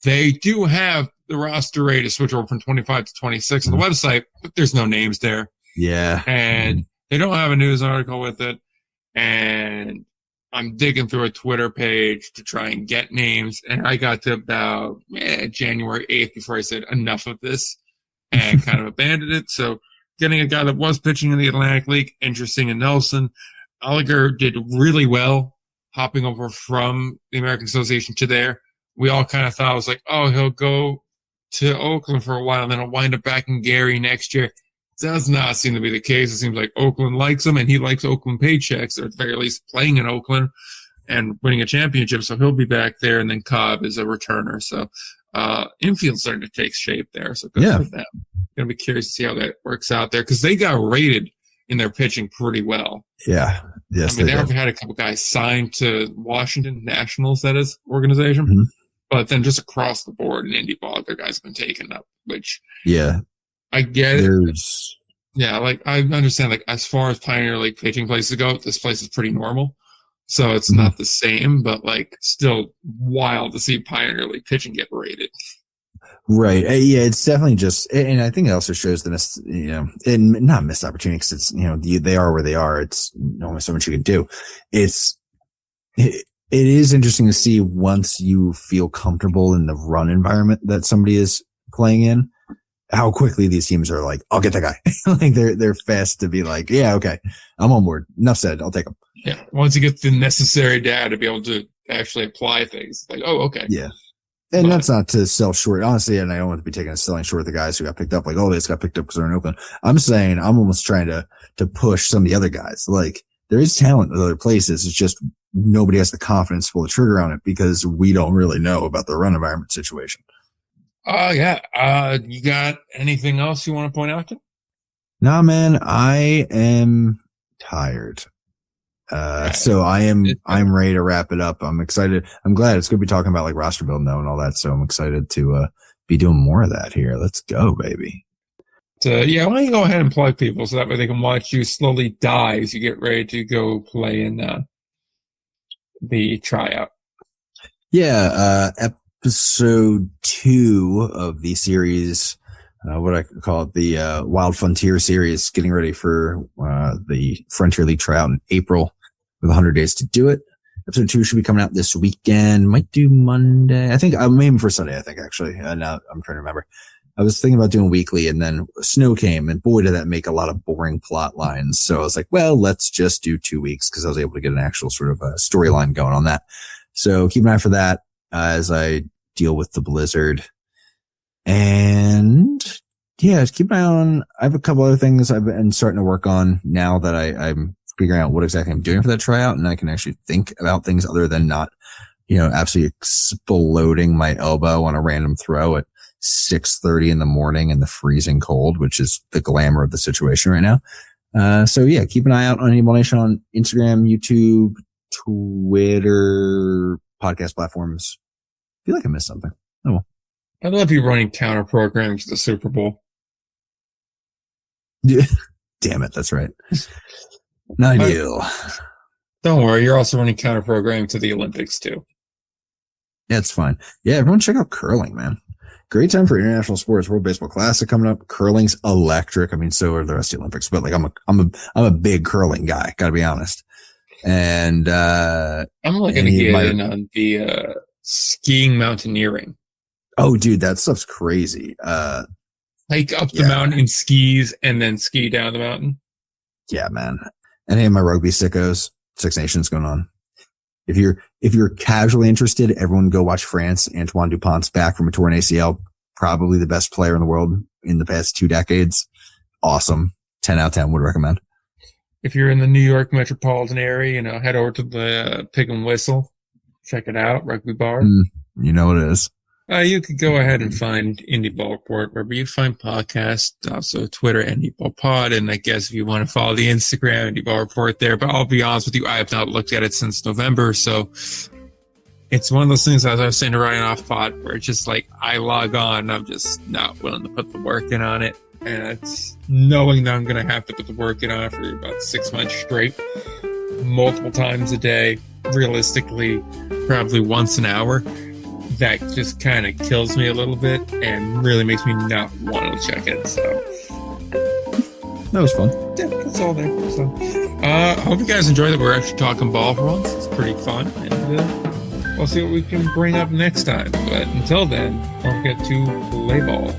they do have the roster rate to switch over from 25 to 26 on the website, but there's no names there. Yeah. And they don't have a news article with it. And I'm digging through a Twitter page to try and get names, and I got to about January 8th before I said enough of this and kind of abandoned it. So getting a guy that was pitching in the Atlantic League, interesting in Nelson. Alliger did really well hopping over from the American Association to there. We all kind of thought it was like, oh, he'll go to Oakland for a while and then he'll wind up back in Gary next year. Does not seem to be the case. It seems like Oakland likes him, and he likes Oakland paychecks, or at the very least playing in Oakland and winning a championship. So he'll be back there. And then Cobb is a returner. So infield's starting to take shape there. So good for them. Gonna be curious to see how that works out there because they got rated in their pitching pretty well. Yeah. Yes. I mean, they've had a couple guys signed to Washington Nationals, that is, organization. Mm-hmm. But then just across the board in indie ball, their guys have been taken up, which I get it. Yeah, like I understand, like as far as Pioneer League pitching places go, this place is pretty normal. So it's not the same, but like still wild to see Pioneer League pitching get rated. Right. Yeah, it's definitely just, and I think it also shows the, and not missed opportunity because it's, they are where they are. It's only so much you can do. It is interesting to see once you feel comfortable in the run environment that somebody is playing in, how quickly these teams are like, I'll get that guy. Like they're fast to be like, yeah, okay, I'm on board. Enough said. I'll take him. Yeah. Once you get the necessary data to be able to actually apply things, like, oh, okay. Yeah. And that's not to sell short, honestly, and I don't want to be taking a selling short the guys who got picked up, like, oh, they just got picked up because they're in Oakland. I'm saying I'm almost trying to push some of the other guys. Like, there is talent in other places. It's just nobody has the confidence to pull the trigger on it because we don't really know about the run environment situation. Yeah. You got anything else you want to point out to? Nah, man, I am tired. So I'm ready to wrap it up. I'm excited. I'm glad it's going to be talking about like roster building though and all that. So I'm excited to be doing more of that here. Let's go, baby. Yeah, why don't you go ahead and plug people so that way they can watch you slowly die as you get ready to go play in the tryout. Yeah, episode 2 of the series, what I call it, the Wild Frontier series, getting ready for the Frontier League tryout in April with 100 days to do it. Episode 2 should be coming out this weekend. Might do Monday. I think I'm aiming for Sunday, I think, actually. Now I'm trying to remember. I was thinking about doing weekly, and then snow came, and boy, did that make a lot of boring plot lines. So I was like, well, let's just do 2 weeks because I was able to get an actual sort of storyline going on that. So keep an eye for that as I deal with the blizzard. And yeah, keep an eye on. I have a couple other things I've been starting to work on now that I'm figuring out what exactly I'm doing for that tryout, and I can actually think about things other than not, absolutely exploding my elbow on a random throw at 6:30 in the morning in the freezing cold, which is the glamour of the situation right now. So yeah, keep an eye out on Enable Nation on Instagram, YouTube, Twitter, podcast platforms. I feel like I missed something. Oh well. I love you running counter programs to the Super Bowl. Yeah. Damn it, that's right. Not ideal. Don't worry, you're also running counter program to the Olympics too. Yeah, it's fine. Yeah, everyone check out curling, man. Great time for international sports. World Baseball Classic coming up. Curling's electric. I mean, so are the rest of the Olympics, but like I'm a big curling guy, gotta be honest. And I'm like gonna get in on the skiing mountaineering. Oh dude, that stuff's crazy. Hike up the mountain in skis and then ski down the mountain. Yeah, man. And hey, my rugby sickos, Six Nations going on. If you're casually interested, everyone go watch France. Antoine Dupont's back from a torn ACL. Probably the best player in the world in the past 2 decades. Awesome. 10 out of 10 would recommend. If you're in the New York metropolitan area, head over to the Pig and Whistle. Check it out. Rugby bar. You know what it is. You could go ahead and find Indie Ball Report wherever you find podcasts, also Twitter, Indie Ball Pod, and I guess if you want to follow the Instagram, Indie Ball Report there. But I'll be honest with you, I have not looked at it since November, so it's one of those things, as I was saying to Ryan off pod, where it's just like I log on and I'm just not willing to put the work in on it, and it's knowing that I'm going to have to put the work in on it for about 6 months straight, multiple times a day, realistically, probably once an hour. That just kind of kills me a little bit and really makes me not want to check it. So that was fun. Yeah, that's all there. So I hope you guys enjoyed that. We're actually talking ball for once. It's pretty fun, and we'll see what we can bring up next time. But until then, don't forget to play ball.